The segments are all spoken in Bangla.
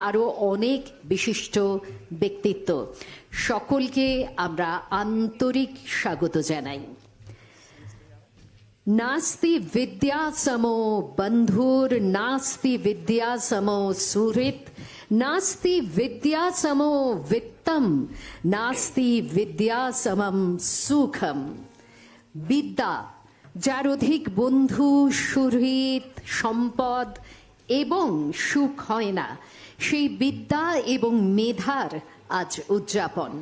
আরও অনেক বিশিষ্ট ব্যক্তিত্ব, সকলকে আমরা আন্তরিক স্বাগত জানাই। नास्ति विद्या समो बंधुर नास्ति विद्या समो सुहृत नास्ति विद्या समो वित्तम नास्ति विद्या समम सुखम। বিদ্যা যার অধিক বন্ধু, সুহৃদ, সম্পদ এবং সুখ হয় না, সেই বিদ্যা এবং মেধার আজ উদযাপন।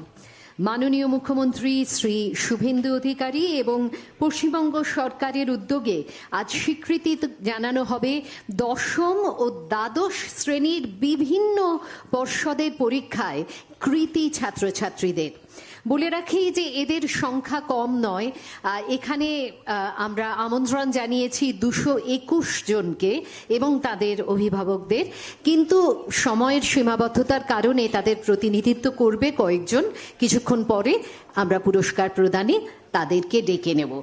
মাননীয় মুখ্যমন্ত্রী শ্রী শুভেন্দু অধিকারী এবং পশ্চিমবঙ্গ সরকারের উদ্যোগে আজ স্বীকৃতি জানানো হবে দশম ও দ্বাদশ শ্রেণীর বিভিন্ন পর্ষদের পরীক্ষায় কৃতী ছাত্রছাত্রীদের। বলে রাখি যে এদের সংখ্যা কম নয়, এখানে আমরা আমন্ত্রণ জানিয়েছি 221 জনকে এবং তাদের অভিভাবকদের, কিন্তু সময়ের সীমাবদ্ধতার কারণে তাদের প্রতিনিধিত্ব করবে কয়েকজন। কিছুক্ষণ পরে আমরা পুরস্কার প্রদানে তাদেরকে ডেকে নেব।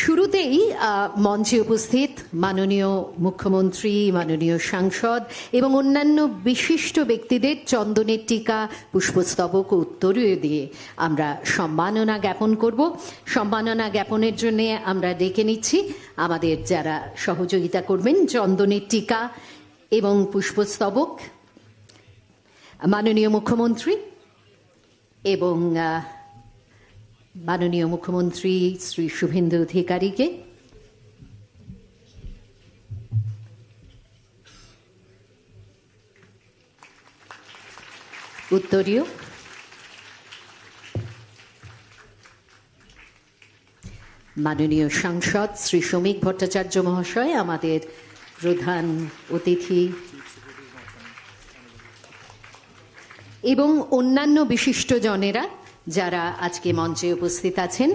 শুরুতেই মঞ্চে উপস্থিত মাননীয় মুখ্যমন্ত্রী, মাননীয় সাংসদ এবং অন্যান্য বিশিষ্ট ব্যক্তিদের চন্দনের টিকা, পুষ্পস্তবক ও উত্তরীয় দিয়ে আমরা সম্মাননা জ্ঞাপন করব। সম্মাননা জ্ঞাপনের জন্য আমরা ডেকে নিচ্ছি আমাদের যারা সহযোগিতা করবেন। চন্দনের টিকা এবং পুষ্পস্তবক মাননীয় মুখ্যমন্ত্রী এবং মাননীয় মুখ্যমন্ত্রী শ্রী শুভেন্দু অধিকারীকে। উত্তরীয় মাননীয় সাংসদ শ্রী শ্রমিক ভট্টাচার্য মহাশয়, আমাদের প্রধান অতিথি, এবং অন্যান্য বিশিষ্টজনেরা যারা আজকে মঞ্চে উপস্থিত আছেন।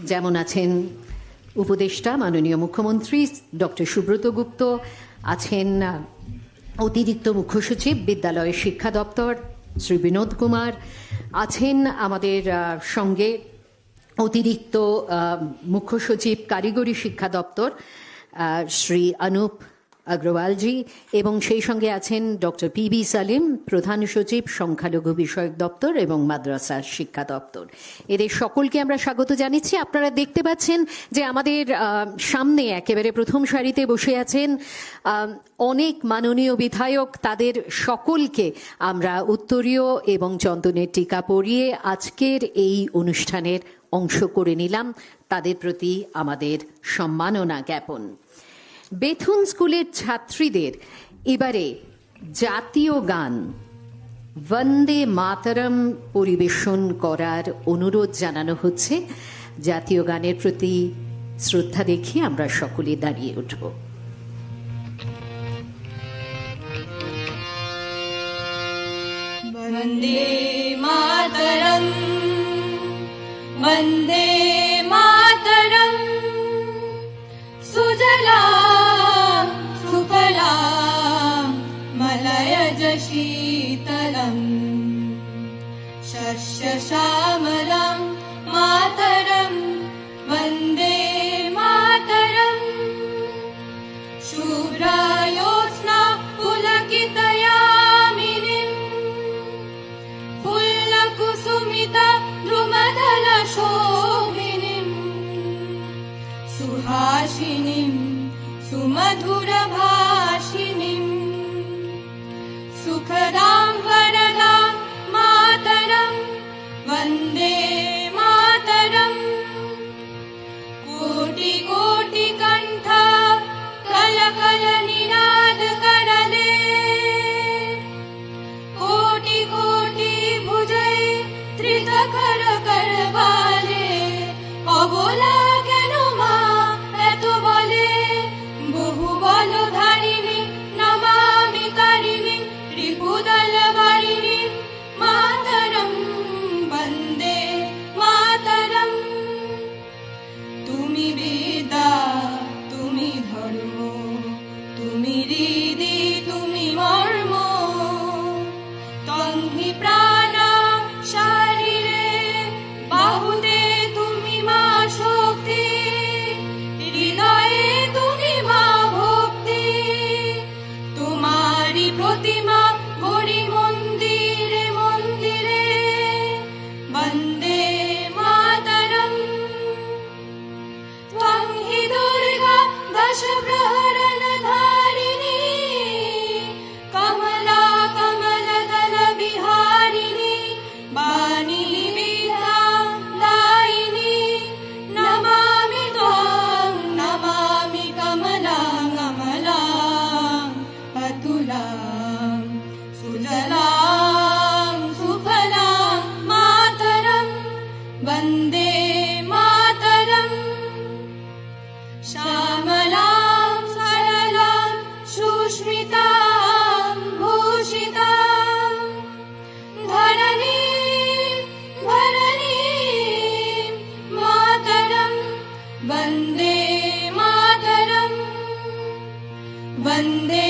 যেমন আছেন উপদেষ্টা মাননীয় মুখ্যমন্ত্রী ডক্টর সুব্রত গুপ্ত, আছেন অতিরিক্ত মুখ্য সচিব বিদ্যালয় শিক্ষা দপ্তর শ্রী বিনোদ কুমার, আছেন আমাদের সঙ্গে অতিরিক্ত মুখ্য সচিব কারিগরি শিক্ষা দপ্তর শ্রী অনুপ अग्रवाल जी, এবং সেই সঙ্গে আছেন ডক্টর পি.বি. সালিম, প্রধান সচিব সংখ্যালঘু বিষয়ক দপ্তর এবং মাদ্রাসা শিক্ষা দপ্তর। এদের সকলকে আমরা স্বাগত জানাচ্ছি। আপনারা দেখতে পাচ্ছেন যে আমাদের সামনে একেবারে প্রথম সারিতে বসে আছেন অনেক মাননীয় বিধায়ক। তাদের সকলকে আমরা উত্তরীয় এবং চন্দনের টিকা পরিয়ে আজকের এই অনুষ্ঠানের অংশ করে নিলাম। তাদের প্রতি আমাদের সম্মাননা জ্ঞাপন। বেথুন স্কুলের ছাত্রীদের এবারে জাতীয় গান বন্দে মাতরম পরিবেশন করার অনুরোধ জানানো হচ্ছে। জাতীয় গানের প্রতি শ্রদ্ধা দেখিয়ে আমরা সকলে দাঁড়িয়ে উঠব। বন্দে মাতরম বন্দে মাতরম সুজলাম সুফলাম মলয়জ শীতলম শস্য শ্যামলম মাতরম বন্দে মাতরম শুভ্রজ্যোৎস্না পুলকিতয়ামিনীম ফুল্লকুসুমিতা দ্রুমদল শোভিনীম সুহাসিনীম সুমধুরভাষিনীম সুখদাং वरदां मातरं वन्दे मातरम् कोटि कोटि कण्ठ कलकल निनाद करले कोटि कोटि भुजै त्रितकर करवाले অবলা কেন মা এত বলে বহু বল ধারিণী নমামি তারিণী রিপুদল सुजलां सुफलां मातरं वन्दे मातरम् श्यामलां सरलां सुस्मितां भूषितां धरणीं मातरं वन्दे मातरम् वन्दे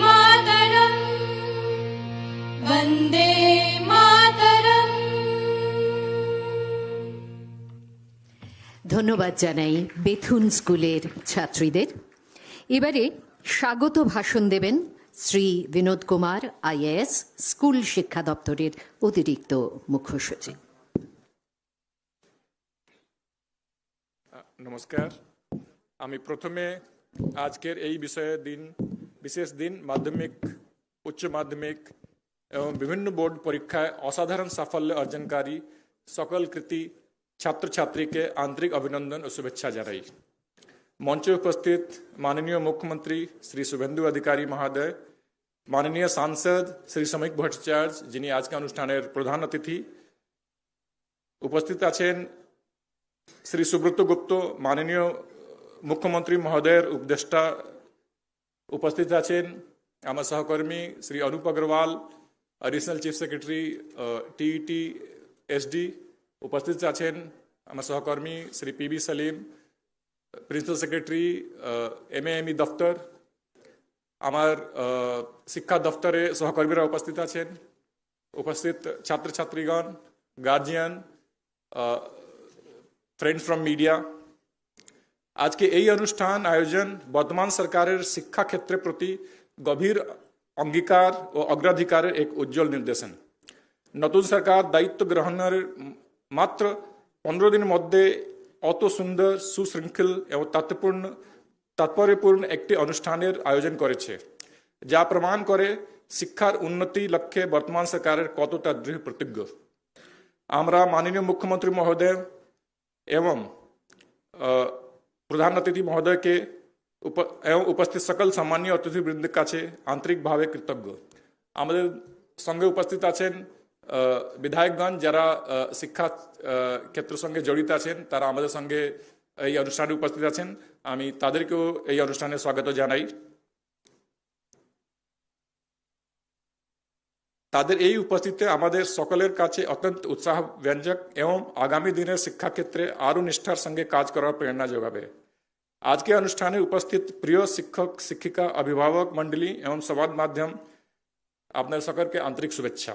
मातरम् वन्दे मातरम्। ধন্যবাদ জানাই বেথুন স্কুলের ছাত্রীদের। এবারে স্বাগত ভাষণ দেবেন শ্রী বিনোদ কুমার আইএএস, স্কুল শিক্ষা দপ্তরের অতিরিক্ত মুখ্য সচিব। নমস্কার। আমি প্রথমে আজকের এই বিশেষ দিন মাধ্যমিক, উচ্চ মাধ্যমিক এবং বিভিন্ন বোর্ড পরীক্ষায় অসাধারণ সাফল্য অর্জনকারী সকল কৃতি ছাত্রছাত্রীকে আন্তরিক অভিনন্দন ও শুভেচ্ছা জানাই। মঞ্চে উপস্থিত মাননীয় মুখ্যমন্ত্রী শ্রী শুভেন্দু অধিকারী মহোদয়, মাননীয় সাংসদ শ্রী শ্রমিক ভট্টাচার্য, যিনি আজকে অনুষ্ঠানের প্রধান অতিথি, উপস্থিত আছেন শ্রী সুব্রত গুপ্ত, মাননীয় মুখ্যমন্ত্রী মহোদয়ের উপদেষ্টা, উপস্থিত আছেন আমার সহকর্মী Shri Anup Agarwal, additional chief secretary TET SD, উপস্থিত আছেন আমার সহকর্মী Shri PB Salim, principal secretary MAME দপ্তর, আমার শিক্ষা দপ্তরে সহকর্মীরা উপস্থিত আছেন, উপস্থিত ছাত্রছাত্রীগণ, গার্জিয়ান, ফ্রেন্ডস ফ্রম মিডিয়া। আজকে এই অনুষ্ঠান আয়োজন বর্তমান সরকারের শিক্ষা ক্ষেত্রের প্রতি গভীর অঙ্গীকার ও অগ্রাধিকারের এক উজ্জ্বল নির্দেশন। নতুন সরকার দায়িত্ব গ্রহণের মাত্র 15 দিনের মধ্যে অত সুন্দর, সুশৃঙ্খল এবং তাৎপর্যপূর্ণ একটি অনুষ্ঠানের আয়োজন করেছে, যা প্রমাণ করে শিক্ষার উন্নতি লক্ষ্যে বর্তমান সরকারের কতটা দৃঢ় প্রতিজ্ঞ। আমরা মাননীয় মুখ্যমন্ত্রী মহোদয় এবং প্রধান অতিথি মহোদয়কে এবং উপস্থিত সকল সম্মানীয় অতিথিবৃন্দের কাছে আন্তরিকভাবে কৃতজ্ঞ। আমাদের সঙ্গে উপস্থিত আছেন বিধায়কগণ, যারা শিক্ষা ক্ষেত্রের সঙ্গে জড়িত আছেন, তারা আমাদের সঙ্গে এই অনুষ্ঠানে উপস্থিত আছেন। আমি তাদেরকেও এই অনুষ্ঠানে স্বাগত জানাই। তাদের এই উপস্থিতি আমাদের সকলের কাছে অত্যন্ত উৎসাহ ব্যঞ্জক এবং আগামী দিনের শিক্ষাক্ষেত্রে আরও নিষ্ঠার সঙ্গে কাজ করার প্রেরণা যোগাবে। আজকে অনুষ্ঠানে উপস্থিত প্রিয় শিক্ষক, শিক্ষিকা, অভিভাবক মণ্ডলী এবং সংবাদ মাধ্যম, আপনাদের সকলকে আন্তরিক শুভেচ্ছা।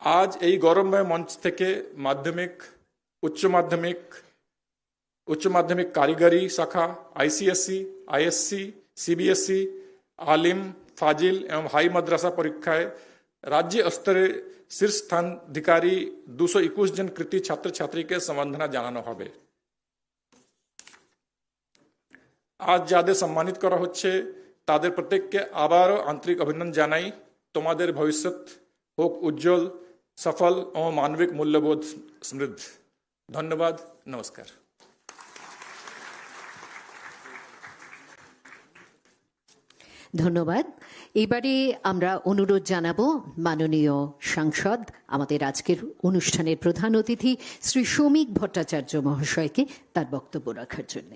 আজ এই গৌরবময় মঞ্চ থেকে মাধ্যমিক, উচ্চ মাধ্যমিক কারিগরি শাখা, আইসিএসসি, আইএসসি, সিবিএসই, আলিম, ফাজিল এবং হাই মাদ্রাসা পরীক্ষায় রাজ্য স্তরে শীর্ষ স্থানাধিকারী 221 জন কৃতি ছাত্রছাত্রীকে সম্বর্ধনা জানানো হবে। আজ যাদের সম্মানিত করা হচ্ছে তাদের প্রত্যেককে আবারও আন্তরিক অভিনন্দন জানাই। তোমাদের ভবিষ্যৎ হোক উজ্জ্বল, সফল ও মানবিক মূল্যবোধ সমৃদ্ধ। ধন্যবাদ, নমস্কার। ধন্যবাদ। এবারে আমরা অনুরোধ জানাবো মাননীয় সাংসদ, আমাদের আজকের অনুষ্ঠানের প্রধান অতিথি শ্রী শ্রমিক ভট্টাচার্য মহাশয়কে তার বক্তব্য রাখার জন্য।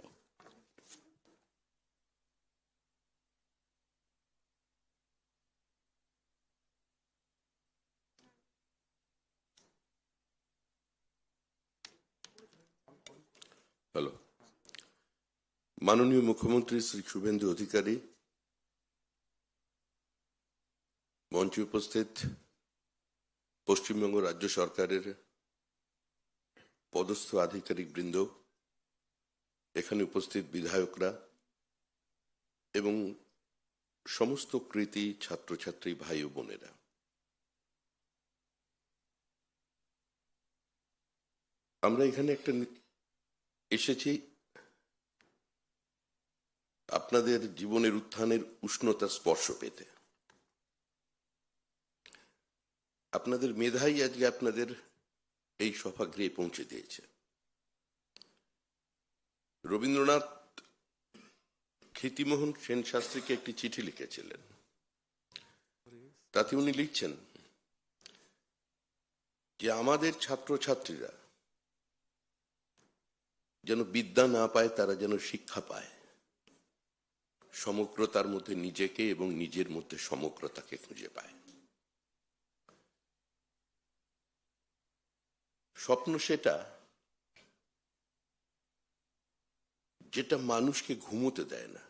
হ্যালো। মাননীয় মুখ্যমন্ত্রী শ্রী শুভেন্দু অধিকারী, মঞ্চে উপস্থিত পশ্চিমবঙ্গ রাজ্য সরকারের পদস্থ আধিকারিক বৃন্দ, এখানে উপস্থিত বিধায়করা এবং সমস্ত কৃতি ছাত্রছাত্রী ভাই ও বোনেরা, আমরা এখানে এসেছি আপনাদের জীবনের উত্থানের উষ্ণতা স্পর্শ পেতে। আপনাদের মেধাই আজকে আপনাদের এই সভাগৃহে পৌঁছে দিয়েছে। রবীন্দ্রনাথ ক্ষিতিমোহন সেন শাস্ত্রীকে একটি চিঠি লিখেছিলেন, তাতে উনি লিখছেন যে আমাদের ছাত্রছাত্রীরা যেন বিদ্যা না পায়, তারা যেন শিক্ষা পায়, সমগ্রতার মধ্যে নিজেকে এবং নিজের মধ্যে সমগ্রতাকে খুঁজে পায়। স্বপ্ন সেটা যেটা মানুষকে ঘুমোতে দেয় না,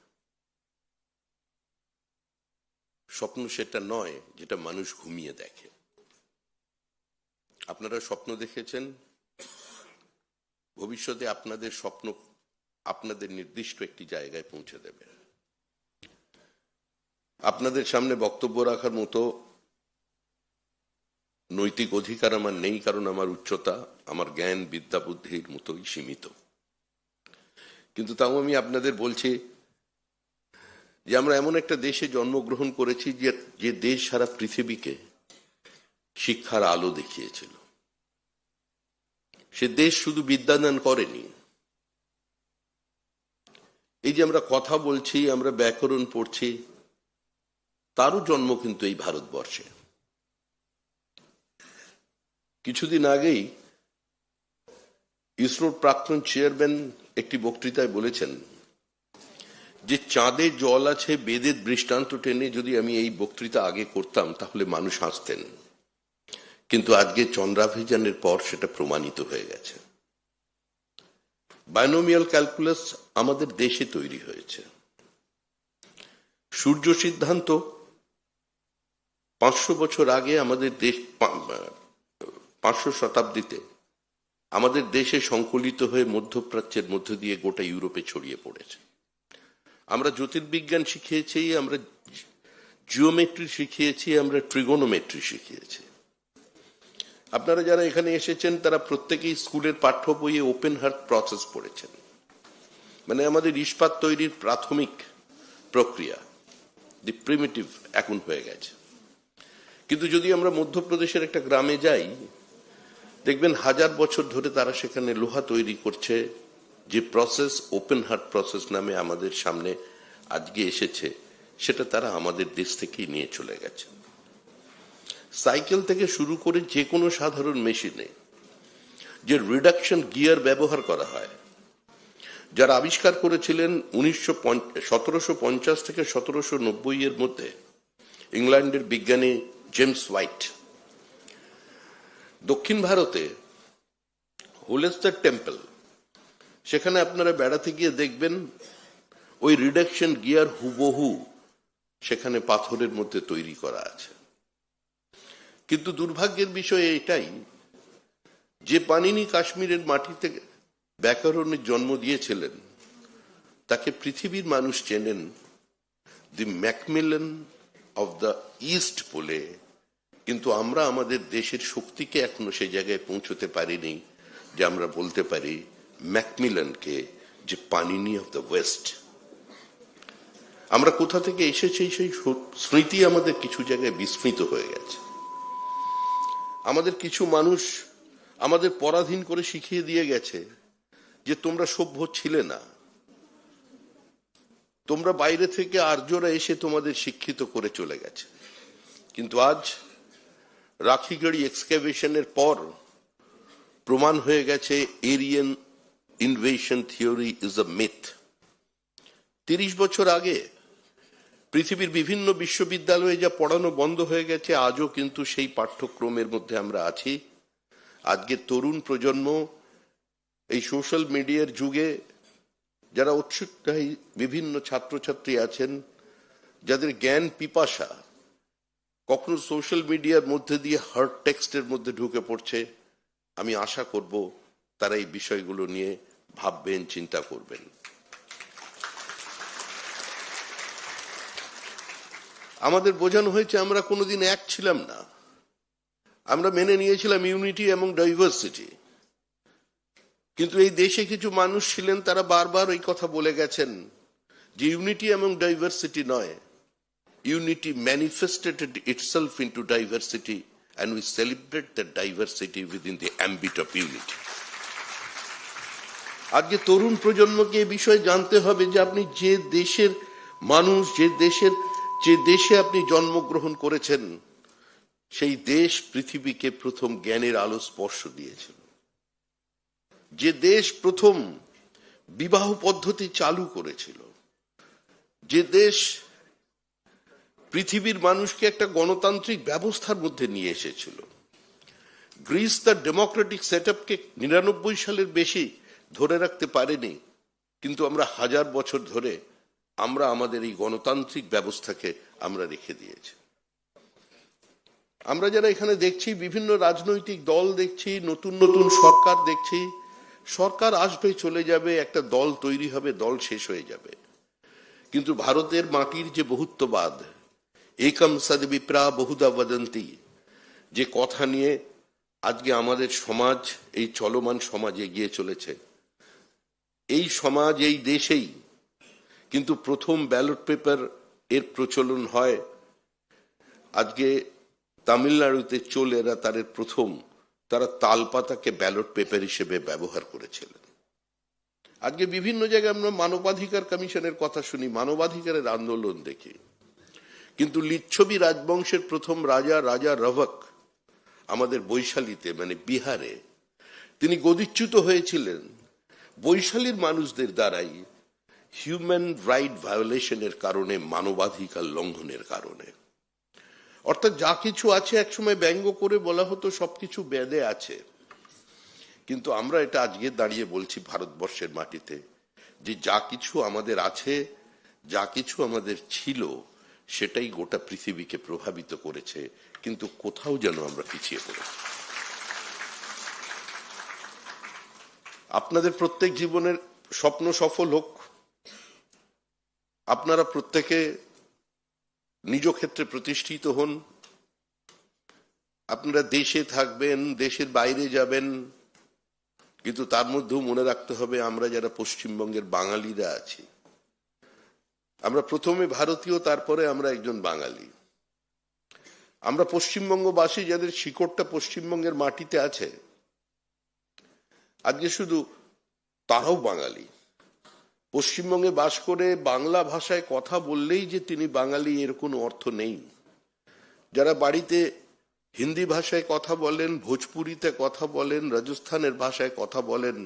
স্বপ্ন সেটা নয় যেটা মানুষ ঘুমিয়ে দেখে। আপনারা স্বপ্ন দেখেছেন, ভবিষ্যতে আপনাদের স্বপ্ন আপনাদের নির্দিষ্ট একটি জায়গায় পৌঁছে দেবে। আপনাদের সামনে বক্তব্য রাখার মতো নৈতিক অধিকার আমার নেই, কারণ আমার উচ্চতা আমার জ্ঞান বিদ্যা বুদ্ধির মতোই সীমিত। কিন্তু তাও আমি আপনাদের বলছি যে আমরা এমন একটা দেশে জন্মগ্রহণ করেছি যে দেশ সারা পৃথিবীকে শিক্ষার আলো দেখিয়েছিল। সে দেশ শুধু বিদ্যাদান করেনি, এই যে আমরা কথা বলছি, আমরা ব্যাকরণ পড়ছি, তারও জন্ম কিন্তু এই ভারতবর্ষে। কিছুদিন আগেই ইসরোর প্রাক্তন চেয়ারম্যান একটি বক্তৃতায় বলেছেন যে চাঁদে জল আছে বেদের দৃষ্টান্ত টেনে যদি আমি এই বক্তৃতা আগে করতাম তাহলে মানুষ হাসতেন, কিন্তু আজকে চন্দ্রাভিযানের পর সেটা প্রমাণিত হয়ে গেছে। বাইনোমিয়াল ক্যালকুলাস আমাদের দেশে তৈরি হয়েছে। সূর্য সিদ্ধান্ত 500 বছর আগে আমাদের দেশ 500 শতাব্দীতে আমাদের দেশে সংকলিত হয়ে মধ্যপ্রাচ্যের মধ্য দিয়ে গোটা ইউরোপে ছড়িয়ে পড়েছে। আমরা জ্যোতির্বিজ্ঞান শিখিয়েছি, আমরা জিওমেট্রি শিখিয়েছি, আমরা ট্রিগোনোমেট্রি শিখিয়েছি। আপনারা যারা এখানে এসেছেন তারা প্রত্যেকেই স্কুলের পাঠ্য বইয়ে ওপেন হার্ট প্রসেস পড়েছেন, মানে আমাদের ইস্পাত তৈরির প্রাথমিক প্রক্রিয়া, দি প্রিমিটিভ এখন হয়ে গেছে। কিন্তু যদি আমরা মধ্যপ্রদেশের একটা গ্রামে যাই, দেখবেন 1000 বছর ধরে তারা সেখানে লোহা তৈরি করছে, যে প্রসেস ওপেন হার্ট প্রসেস নামে আমাদের সামনে আজকে এসেছে, সেটা তারা আমাদের দেশ থেকেই নিয়ে চলে গেছে। সাইকেল থেকে শুরু করে যে কোনো সাধারণ মেশিনে যে রিডাকশন গিয়ার ব্যবহার করা হয়, যারা আবিষ্কার করেছিলেন 1750 থেকে 1790 এর মধ্যে ইংল্যান্ডের বিজ্ঞানী জেমস হোয়াইট। দক্ষিণ ভারতে হোলেস্টার টেম্পল, সেখানে আপনারা বেড়াতে গিয়ে দেখবেন ওই রিডাকশন গিয়ার হুবহু সেখানে পাথরের মধ্যে তৈরি করা আছে। কিন্তু দুর্ভাগ্যের বিষয় এটাই যে পানিনি কাশ্মীরের মাটিতে ব্যাকরণের জন্ম দিয়েছিলেন, তাকে পৃথিবীর মানুষ চেনেন দি ম্যাকমিলান অফ দ্য ইস্ট বলে, কিন্তু আমরা আমাদের দেশের শক্তিকে এখনো সেই জায়গায় পৌঁছতে পারিনি যে আমরা বলতে পারি ম্যাকমিলানকে যে পানিনি অফ দ্য ওয়েস্ট। আমরা কোথা থেকে এসেছি সেই স্মৃতি আমাদের কিছু জায়গায় বিস্মৃত হয়ে গেছে। আমাদের কিছু মানুষ আমাদের পরাধীন করে শিখিয়ে দিয়ে গেছে যে তোমরা সভ্য ছিলে না, তোমরা বাইরে থেকে আর্যরা এসে তোমাদের শিক্ষিত করে চলে গেছে। কিন্তু আজ রাখিগড়ি এক্সক্যাভেশনের পর প্রমাণ হয়ে গেছে Aryan invasion theory is a myth. 30 বছর আগে পৃথিবীর বিভিন্ন বিশ্ববিদ্যালয়ে যা পড়ানো বন্ধ হয়ে গেছে, আজও কিন্তু সেই পাঠ্যক্রমের মধ্যে আমরা আছি। আজকে তরুণ প্রজন্ম এই সোশ্যাল মিডিয়ার যুগে যারা উৎসাহী বিভিন্ন ছাত্রছাত্রী আছেন, যাদের জ্ঞান পিপাসা কখনো সোশ্যাল মিডিয়ার মধ্যে দিয়ে হার্ড টেক্সটের মধ্যে ঢুকে পড়ছে, আমি আশা করব তারা এই বিষয়গুলো নিয়ে ভাববেন, চিন্তা করবেন। আমাদের বোঝানো হয়েছে আমরা কোনোদিন এক ছিলাম না, আমরা মেনে নিয়েছিলাম ইউনিটি এবং ডাইভার্সিটি। কিন্তু এই দেশে কিছু মানুষ ছিলেন, তারা বারবার ওই কথা বলে গেছেন যে ইউনিটি এবং ডাইভার্সিটি নয়, unity manifested itself into diversity and we celebrate the diversity within the ambit of unity. আজকে তরুণ প্রজন্মকে এই বিষয়ে জানতে হবে যে আপনি যে দেশের মানুষ, যে দেশের যে দেশে আপনি জন্মগ্রহণ করেছেন সেই দেশ পৃথিবীকে প্রথম জ্ঞানের আলো স্পর্শ দিয়েছিল, যে দেশ প্রথম বিবাহ পদ্ধতি চালু করেছিল, যে দেশ পৃথিবীর মানুষকে একটা গণতান্ত্রিক ব্যবস্থার মধ্যে নিয়ে এসেছিল। গ্রিস তার ডেমোক্রেটিক সেটআপকে 99 সালের বেশি ধরে রাখতে পারেনি, কিন্তু আমরা 1000 বছর ধরে আমরা আমাদের এই গণতান্ত্রিক ব্যবস্থাকে আমরা রেখে দিয়েছি। আমরা যারা এখানে দেখছি, বিভিন্ন রাজনৈতিক দল দেখছি, নতুন নতুন সরকার দেখছি, সরকার আসবে চলে যাবে, একটা দল তৈরি হবে, দল শেষ হয়ে যাবে, কিন্তু ভারতের মাটির যে বহুত্ববাদ, একম সদ্বিপ্রা বহুধা বদন্তি, যে কথা নিয়ে আজকে আমাদের সমাজ, এই চলমান সমাজ এগিয়ে চলেছে, এই সমাজ, এই দেশেই কিন্তু প্রথম ব্যালট পেপার এর প্রচলন হয়। আজকে তামিলনাড়ুতে চোলেরা তাদের প্রথম তারা তালপাতাকে ব্যালট পেপার হিসেবে ব্যবহার করেছিলেন। আজকে বিভিন্ন জায়গায় আমরা মানবাধিকার কমিশনের কথা শুনি, মানবাধিকারের আন্দোলন দেখি, কিন্তু লিচ্ছবি রাজবংশের প্রথম রাজা, রাজা রভক, আমাদের বৈশালীতে মানে বিহারে, তিনি গদিচ্যুত হয়েছিলেন বৈশালীর মানুষদের দ্বারাই হিউম্যান রাইট ভায়োলেশনের কারণে, মানবাধিকার লঙ্ঘনের কারণে। অর্থাৎ যা কিছু আছে, একসময় ব্যঙ্গ করে বলা হতো সবকিছু বেদে আছে, কিন্তু আমরা এটা আজকে দাঁড়িয়ে বলছি ভারতবর্ষের মাটিতে যে যা কিছু আমাদের আছে, যা কিছু আমাদের ছিল, সেটাই গোটা পৃথিবীকে প্রভাবিত করেছে, কিন্তু কোথাও যেন আমরা পিছিয়ে পড়েছি। আপনাদের প্রত্যেক জীবনের স্বপ্ন সফল হোক, আপনারা প্রত্যেকে নিজ ক্ষেত্রে প্রতিষ্ঠিত হন, আপনারা দেশে থাকবেন, দেশের বাইরে যাবেন, কিন্তু তার মধ্যেও মনে রাখতে হবে আমরা যারা পশ্চিমবঙ্গের বাঙালিরা আছি, আমরা প্রথমে ভারতীয়, তারপরে আমরা একজন বাঙালি। আমরা পশ্চিমবঙ্গবাসী যাদের শিকড়টা পশ্চিমবঙ্গের মাটিতে আছে, আজকে শুধু তারাও বাঙালি। পশ্চিমবঙ্গে বাস করে বাংলা ভাষায় কথা বললেই যে তিনি বাঙালি এর কোনো অর্থ নেই। যারা বাড়িতে হিন্দি ভাষায় কথা বলেন, ভোজপুরিতে কথা বলেন, রাজস্থানের ভাষায় কথা বলেন,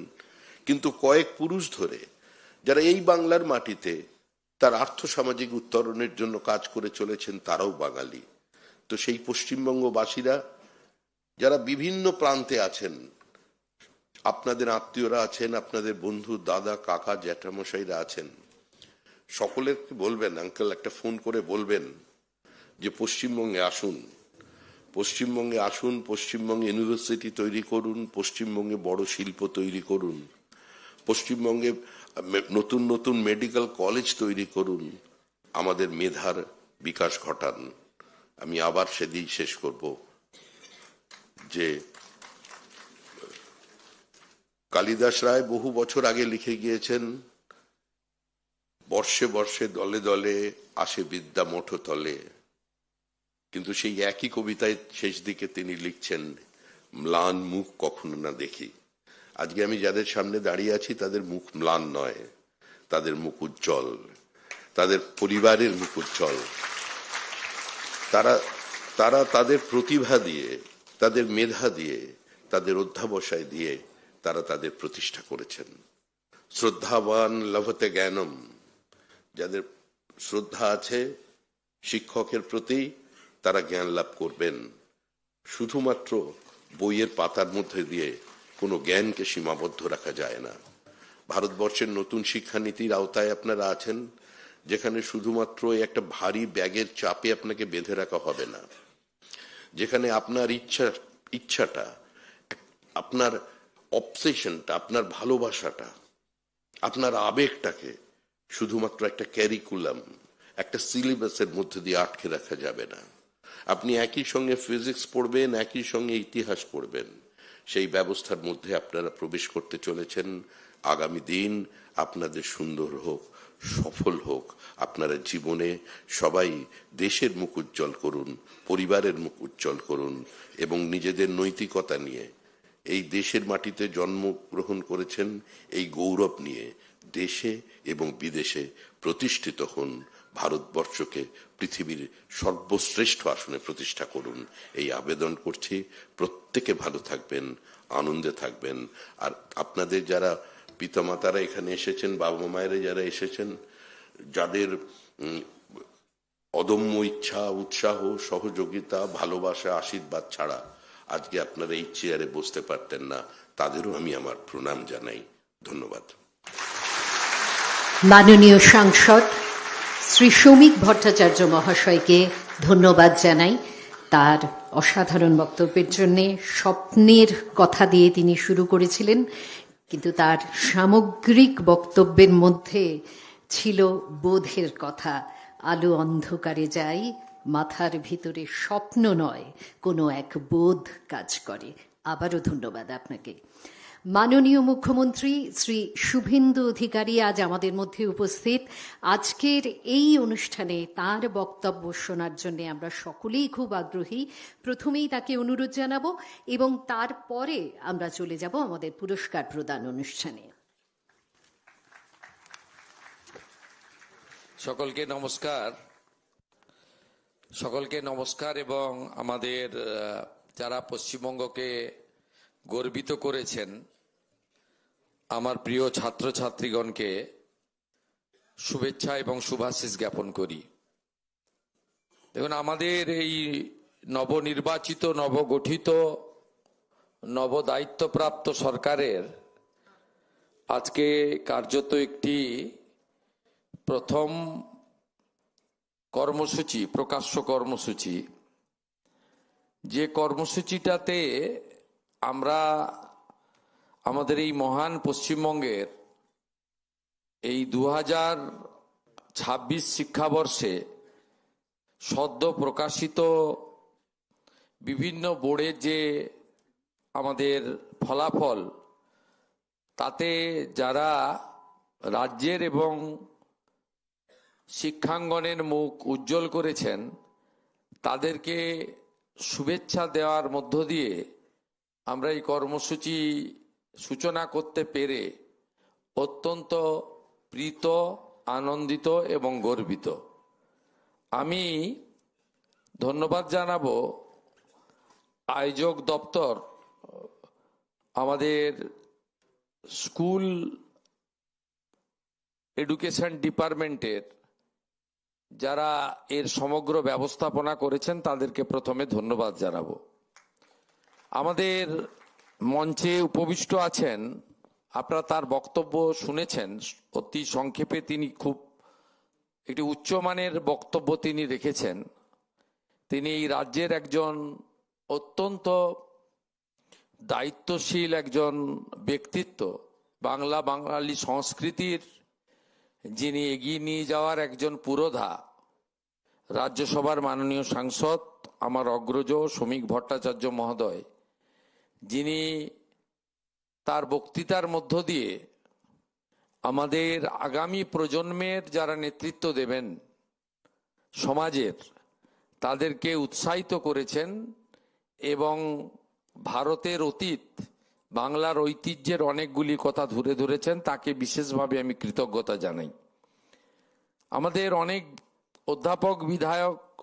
কিন্তু কয়েক পুরুষ ধরে যারা এই বাংলার মাটিতে তার আর্থসামাজিক উত্তরণের জন্য কাজ করে চলেছেন, তারাও বাঙালি। তো সেই পশ্চিমবঙ্গবাসীরা যারা বিভিন্ন প্রান্তে আছেন, আপনাদের আত্মীয়রা আছেন, আপনাদের বন্ধু, দাদা, কাকা, জ্যাঠামশাইরা আছেন, সকলেরকে বলবেন, আঙ্কেল একটা ফোন করে বলবেন যে পশ্চিমবঙ্গে আসুন, পশ্চিমবঙ্গে আসুন, পশ্চিমবঙ্গে ইউনিভার্সিটি তৈরি করুন, পশ্চিমবঙ্গে বড় শিল্প তৈরি করুন, পশ্চিমবঙ্গে নতুন নতুন মেডিকেল কলেজ তৈরি করুন, আমাদের মেধার বিকাশ ঘটান। আমি আবার সেদিন শেষ করব যে কালিদাস রায় বহু বছর আগে লিখে গিয়েছেন, বর্ষে বর্ষে দলে দলে আসে বিদ্যা মঠ তলে, কিন্তু সেই একই কবিতায় শেষ দিকে তিনি লিখছেন, ম্লান মুখ কখনো না দেখি। আজকে আমি যাদের সামনে দাঁড়িয়ে আছি তাদের মুখ ম্লান নয়, তাদের মুখ উজ্জ্বল, তাদের পরিবারের মুখ উজ্জ্বল। তারা তাদের প্রতিভা দিয়ে, তাদের মেধা দিয়ে, তাদের অধ্যাবসায় দিয়ে তারা তাদের প্রতিষ্ঠা করেছেন। শ্রদ্ধাবান লভতে জ্ঞানম, যাদের শ্রদ্ধা আছে শিক্ষকের প্রতি, তারা জ্ঞান লাভ করবেন। শুধুমাত্র বইয়ের পাতার মধ্যে দিয়ে কোনো জ্ঞানকে সীমাবদ্ধ রাখা যায় না। ভারতবর্ষের নতুন শিক্ষানীতির আওতায় আপনারা আছেন, যেখানে শুধুমাত্র একটা ভারী ব্যাগের চাপে আপনাকে বেঁধে রাখা হবে না, যেখানে আপনার ইচ্ছাটা, আপনার অবসেশনটা, আপনার ভালোবাসাটা, আপনার আবেগটাকে শুধুমাত্র একটা ক্যারিকুলাম, একটা সিলেবাসের মধ্যে দিয়ে আটকে রাখা যাবে না। আপনি একই সঙ্গে ফিজিক্স পড়বেন, একই সঙ্গে ইতিহাস পড়বেন, সেই ব্যবস্থার মধ্যে আপনারা প্রবেশ করতে চলেছেন। আগামী দিন আপনাদের সুন্দর হোক, সফল হোক, আপনারা জীবনে সবাই দেশের মুখ উজ্জ্বল করুন, পরিবারের মুখ উজ্জ্বল করুন, এবং নিজেদের নৈতিকতা নিয়ে এই দেশের মাটিতে জন্মগ্রহণ করেছেন, এই গৌরব নিয়ে দেশে এবং বিদেশে প্রতিষ্ঠিত হন। ভারতবর্ষকে পৃথিবীর সর্বশ্রেষ্ঠ আসনে প্রতিষ্ঠা করুন, এই আবেদন করছি। প্রত্যেকে ভালো থাকবেন, আনন্দে থাকবেন। আর আপনাদের যারা পিতামাতারা এখানে এসেছেন, বাবা মায়েরা যারা এসেছেন, যাদের অদম্য ইচ্ছা, উৎসাহ, সহযোগিতা, ভালোবাসা, আশীর্বাদ ছাড়া আজকে আপনারা এই চেয়ারে বসতে পারতেন না, তাদেরও আমি আমার প্রণাম জানাই। ধন্যবাদ। মাননীয় সাংসদ শ্রী শ্রমিক ভট্টাচার্য মহাশয়কে ধন্যবাদ জানাই তার অসাধারণ বক্তব্যের জন্যে। স্বপ্নের কথা দিয়ে তিনি শুরু করেছিলেন, কিন্তু তার সামগ্রিক বক্তব্যের মধ্যে ছিল বোধের কথা। আলো অন্ধকারে যাই, মাথার ভিতরে স্বপ্ন নয়, কোনো এক বোধ কাজ করে। আবারও ধন্যবাদ আপনাকে। মাননীয় মুখ্যমন্ত্রী শ্রী শুভেন্দু অধিকারী আজ আমাদের মধ্যে উপস্থিত। আজকের এই অনুষ্ঠানে তার বক্তব্য শোনার জন্য আমরা সকলেই খুব আগ্রহী। প্রথমেই তাকে অনুরোধ জানাবো এবং তারপরে আমরা চলে যাব আমাদের পুরস্কার প্রদান অনুষ্ঠানে। সকলকে নমস্কার। সকলকে নমস্কার এবং আমাদের যারা পশ্চিমবঙ্গকে গর্বিত করেছেন, আমার প্রিয় ছাত্রছাত্রীগণকে শুভেচ্ছা এবং শুভাশিস জ্ঞাপন করি। দেখুন, আমাদের এই নবনির্বাচিত, নবগঠিত, নবদায়িত্বপ্রাপ্ত সরকারের আজকে কার্যত একটি প্রথম কর্মসূচি, প্রকাশ্য কর্মসূচি, যে কর্মসূচিটাতে আমরা আমাদের এই মহান পশ্চিমবঙ্গের এই 2026 শিক্ষাবর্ষে সদ্য প্রকাশিত বিভিন্ন বোর্ডের যে আমাদের ফলাফল, তাতে যারা রাজ্যের এবং শিক্ষাঙ্গনের মুখ উজ্জ্বল করেছেন, তাদেরকে শুভেচ্ছা দেওয়ার মধ্য দিয়ে আমরা এই কর্মসূচি সূচনা করতে পেরে অত্যন্ত প্রীত, আনন্দিত এবং গর্বিত। আমি ধন্যবাদ জানাবো আয়োজক দপ্তর, আমাদের স্কুল এডুকেশন ডিপার্টমেন্টের যারা এর সমগ্র ব্যবস্থাপনা করেছেন, তাদেরকে প্রথমে ধন্যবাদ জানাবো। আমাদের মঞ্চে উপবিষ্ট আছেন, আপনারা তার বক্তব্য শুনেছেন। অতি সংক্ষেপে তিনি খুব একটি উচ্চমানের বক্তব্য তিনি রেখেছেন। তিনি এই রাজ্যের একজন অত্যন্ত দায়িত্বশীল একজন ব্যক্তিত্ব, বাঙালি সংস্কৃতির যিনি এগিয়ে নিয়ে যাওয়ার একজন পুরোধা। রাজ্যসভার মাননীয় সাংসদ আমার অগ্রজ শ্রমিক ভট্টাচার্য মহোদয়, যিনি তার বক্তৃতার মধ্য দিয়ে আমাদের আগামী প্রজন্মের যারা নেতৃত্ব দেবেন সমাজের, তাদেরকে উৎসাহিত করেছেন এবং ভারতের অতীত, বাংলার ঐতিহ্যের অনেকগুলি কথা ধরে ধরেছেন। তাকে বিশেষভাবে আমি কৃতজ্ঞতা জানাই। আমাদের অনেক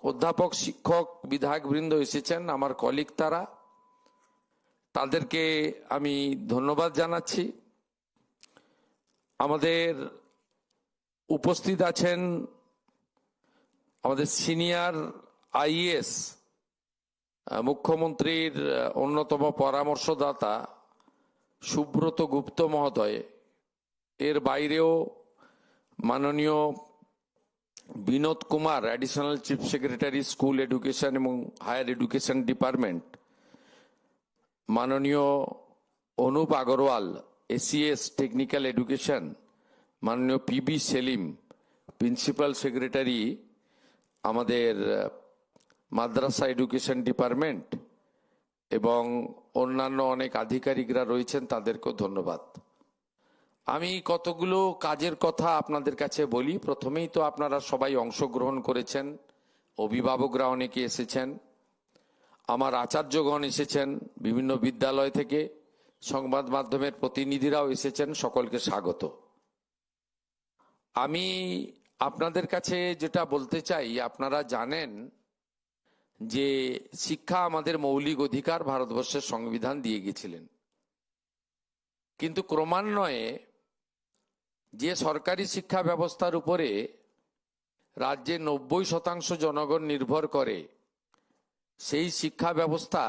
অধ্যাপক, শিক্ষক, বিধায়কবৃন্দ এসেছেন, আমার কলিগ, তাদেরকে আমি ধন্যবাদ জানাচ্ছি। আমাদের উপস্থিত আছেন আমাদের সিনিয়র আইএএস, মুখ্যমন্ত্রীর অন্যতম পরামর্শদাতা সুব্রত গুপ্ত মহোদয়। এর বাইরেও মাননীয় Binod Kumar, additional chief secretary, school education এবং হায়ার এডুকেশন ডিপার্টমেন্ট, মাননীয় Anup Agarwal, ACS technical education, মাননীয় পিবি সেলিম, প্রিন্সিপাল সেক্রেটারি আমাদের মাদ্রাসা এডুকেশন ডিপার্টমেন্ট, এবং অন্যান্য অনেক আধিকারিকরা রয়েছেন, তাদেরকেও ধন্যবাদ। আমি কতগুলো কাজের কথা আপনাদের কাছে বলি। প্রথমেই তো আপনারা সবাই অংশগ্রহণ করেছেন, অভিভাবকরা অনেকে এসেছেন, আমার আচার্যগণ এসেছেন বিভিন্ন বিদ্যালয় থেকে, সংবাদ মাধ্যমের প্রতিনিধিরাও এসেছেন, সকলকে স্বাগত। আমি আপনাদের কাছে যেটা বলতে চাই, আপনারা জানেন যে শিক্ষা আমাদের মৌলিক অধিকার ভারতবর্ষের সংবিধান দিয়ে গিয়েছিলেন, কিন্তু ক্রমান্বয়ে যে সরকারি শিক্ষা ব্যবস্থার উপরে রাজ্যে 90% জনগণ নির্ভর করে, সেই শিক্ষা ব্যবস্থা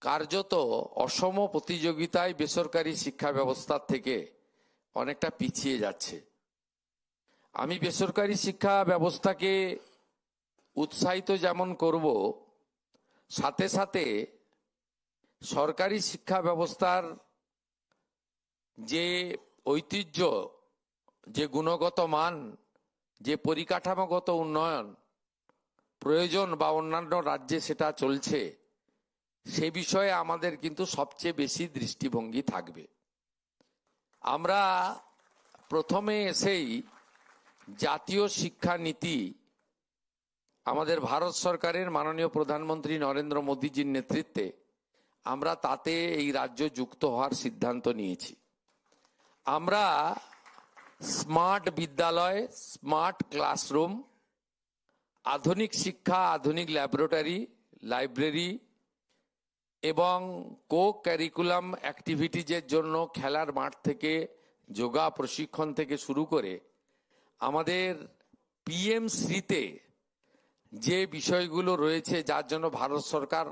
কার্যত অসম প্রতিযোগিতায় বেসরকারি শিক্ষা ব্যবস্থার থেকে অনেকটা পিছিয়ে যাচ্ছে। আমি বেসরকারি শিক্ষা ব্যবস্থাকে উৎসাহিত যেমন করব, সাথে সাথে সরকারি শিক্ষা ব্যবস্থার যে ঐতিহ্য, যে গুণগত মান, যে পরিকাঠামোগত উন্নয়ন প্রয়োজন বা অন্যান্য রাজ্যে সেটা চলছে, সে বিষয়ে আমাদের কিন্তু সবচেয়ে বেশি দৃষ্টিভঙ্গি থাকবে। আমরা প্রথমে এসেই জাতীয় শিক্ষা নীতি আমাদের ভারত সরকারের মাননীয় প্রধানমন্ত্রী নরেন্দ্র মোদীজির নেতৃত্বে আমরা তাতে এই রাজ্য যুক্ত হওয়ার সিদ্ধান্ত নিয়েছি। আমরা স্মার্ট বিদ্যালয়, স্মার্ট ক্লাসরুম, আধুনিক শিক্ষা, আধুনিক ল্যাবরেটরি, লাইব্রেরি এবং কো ক্যারিকুলাম অ্যাক্টিভিটিজের জন্য খেলার মাঠ থেকে যোগা প্রশিক্ষণ থেকে শুরু করে আমাদের পিএমশ্রীতে যে বিষয়গুলো রয়েছে, যার জন্য ভারত সরকার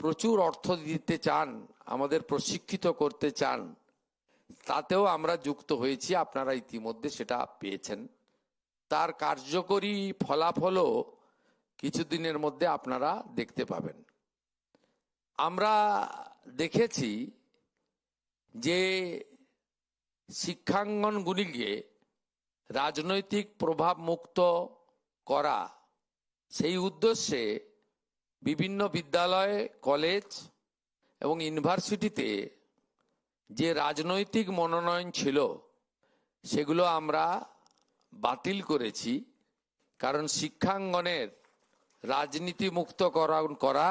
প্রচুর অর্থ দিতে চান, আমাদের প্রশিক্ষিত করতে চান, তাতেও আমরা যুক্ত হয়েছি। আপনারা ইতিমধ্যে সেটা পেয়েছেন। তার কার্যকরী ফলাফলও কিছুদিনের মধ্যে আপনারা দেখতে পাবেন। আমরা দেখেছি যে শিক্ষাঙ্গনগুলিকে রাজনৈতিক প্রভাব মুক্ত করা, সেই উদ্দেশ্যে বিভিন্ন বিদ্যালয়, কলেজ এবং ইউনিভার্সিটিতে যে রাজনৈতিক মনোনয়ন ছিল সেগুলো আমরা বাতিল করেছি। কারণ শিক্ষাঙ্গনের রাজনীতি মুক্ত করা,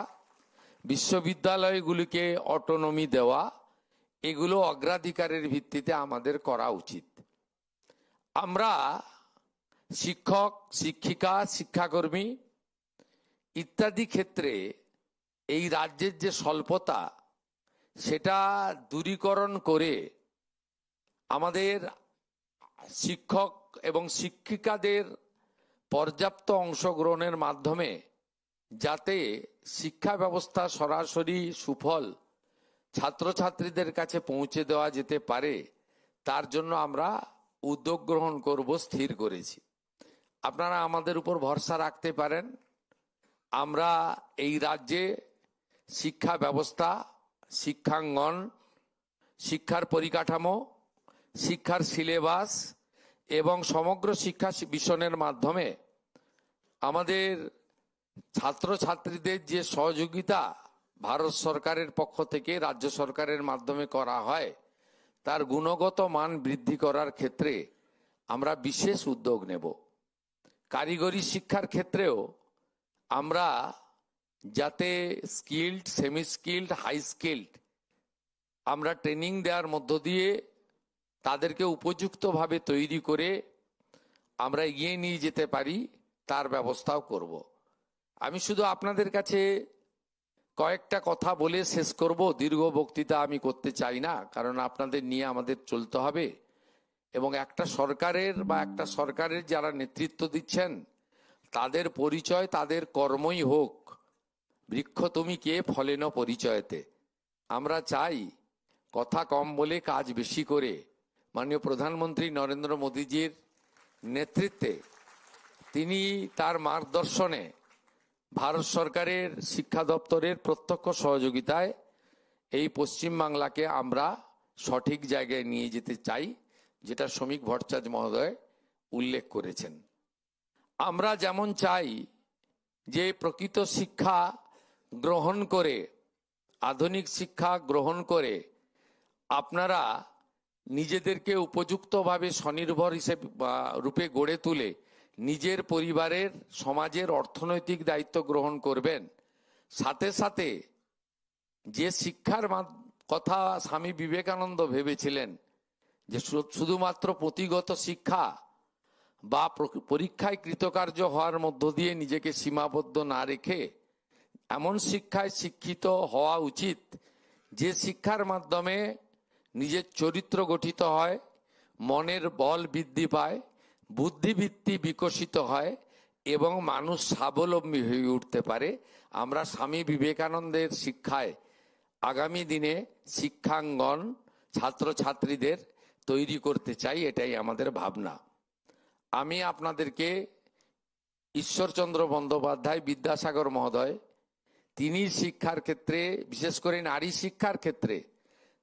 বিশ্ববিদ্যালয়গুলিকে অটোনমি দেওয়া, এগুলো অগ্রাধিকারের ভিত্তিতে আমাদের করা উচিত। আমরা শিক্ষক, শিক্ষিকা, শিক্ষাকর্মী ইত্যাদি ক্ষেত্রে এই রাজ্যের যে স্বল্পতা, সেটা দূরীকরণ করে আমাদের শিক্ষক এবং শিক্ষিকাদের পর্যাপ্ত অংশগ্রহণের মাধ্যমে যাতে শিক্ষা ব্যবস্থা সরাসরি সুফল ছাত্রছাত্রীদের কাছে পৌঁছে দেওয়া যেতে পারে, তার জন্য আমরা উদ্যোগ গ্রহণ করব স্থির করেছি। আপনারা আমাদের উপর ভরসা রাখতে পারেন। আমরা এই রাজ্যে শিক্ষা ব্যবস্থা, শিক্ষাঙ্গন, শিক্ষার পরিকাঠামো, শিক্ষার সিলেবাস এবং সমগ্র শিক্ষা মিশনের মাধ্যমে আমাদের ছাত্রছাত্রীদের যে সহযোগিতা ভারত সরকারের পক্ষ থেকে রাজ্য সরকারের মাধ্যমে করা হয়, তার গুণগত মান বৃদ্ধি করার ক্ষেত্রে আমরা বিশেষ উদ্যোগ নেব। কারিগরি শিক্ষার ক্ষেত্রেও আমরা যাতে skilled, semi skilled, high skilled আমরা ট্রেনিং দেওয়ার মধ্য দিয়ে তাদেরকে উপযুক্তভাবে তৈরি করে আমরা এগিয়ে নিয়ে যেতে পারি, তার ব্যবস্থাও করব। আমি শুধু আপনাদের কাছে কয়েকটা কথা বলে শেষ করব। দীর্ঘ বক্তৃতা আমি করতে চাই না, কারণ আপনাদের নিয়ে আমাদের চলতে হবে এবং একটা সরকারের যারা নেতৃত্ব দিচ্ছেন তাদের পরিচয় তাদের কর্মই হোক। বৃক্ষ তুমি কে ফলেন পরিচয়তে। আমরা চাই কথা কম বলে কাজ বেশি করে মাননীয় প্রধানমন্ত্রী নরেন্দ্র মোদীজির নেতৃত্বে, তিনি তার মার্গদর্শনে ভারত সরকারের শিক্ষা দপ্তরের প্রত্যক্ষ সহযোগিতায় এই পশ্চিমবাংলাকে আমরা সঠিক জায়গায় নিয়ে যেতে চাই, যেটা শ্রমিক ভট্টাচার্য মহোদয় উল্লেখ করেছেন। আমরা যেমন চাই যে প্রকৃত শিক্ষা গ্রহণ করে, আধুনিক শিক্ষা গ্রহণ করে আপনারা নিজেদেরকে উপযুক্তভাবে স্বনির্ভর হিসেবে রূপে গড়ে তুলে নিজের পরিবারের, সমাজের অর্থনৈতিক দায়িত্ব গ্রহণ করবেন, সাথে সাথে যে শিক্ষার কথা স্বামী বিবেকানন্দ ভেবেছিলেন যে শুধুমাত্র পুঁথিগত শিক্ষা বা পরীক্ষায় কৃতকার্য হওয়ার মধ্য দিয়ে নিজেকে সীমাবদ্ধ না রেখে এমন শিক্ষায় শিক্ষিত হওয়া উচিত যে শিক্ষার মাধ্যমে নিজের চরিত্র গঠিত হয়, মনের বল বৃদ্ধি পায়, বুদ্ধিবৃত্তি বিকশিত হয় এবং মানুষ স্বাবলম্বী হয়ে উঠতে পারে। আমরা স্বামী বিবেকানন্দের শিক্ষায় আগামী দিনে শিক্ষাঙ্গন ছাত্রছাত্রীদের তৈরি করতে চাই, এটাই আমাদের ভাবনা। আমি আপনাদেরকে ঈশ্বরচন্দ্র বন্দ্যোপাধ্যায় বিদ্যাসাগর মহোদয়, তিনি শিক্ষার ক্ষেত্রে, বিশেষ করে নারী শিক্ষার ক্ষেত্রে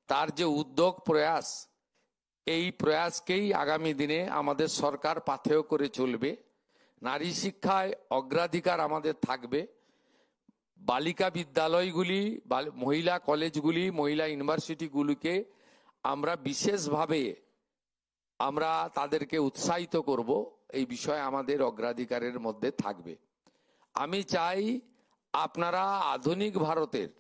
তার যে উদ্যোগ প্রয়াস, এই প্রয়াসকেই আগামী দিনে আমাদের সরকার পাথেয় করে চলবে। নারী শিক্ষায় অগ্রাধিকার আমাদের থাকবে। বালিকা বিদ্যালয়গুলি, মহিলা কলেজগুলি, মহিলা ইউনিভার্সিটিগুলিকে আমরা বিশেষভাবে আমরা তাদেরকে উৎসাহিত করব, এই বিষয়ে আমাদের অগ্রাধিকারের মধ্যে থাকবে। আমি চাই আপনারা আধুনিক ভারতের,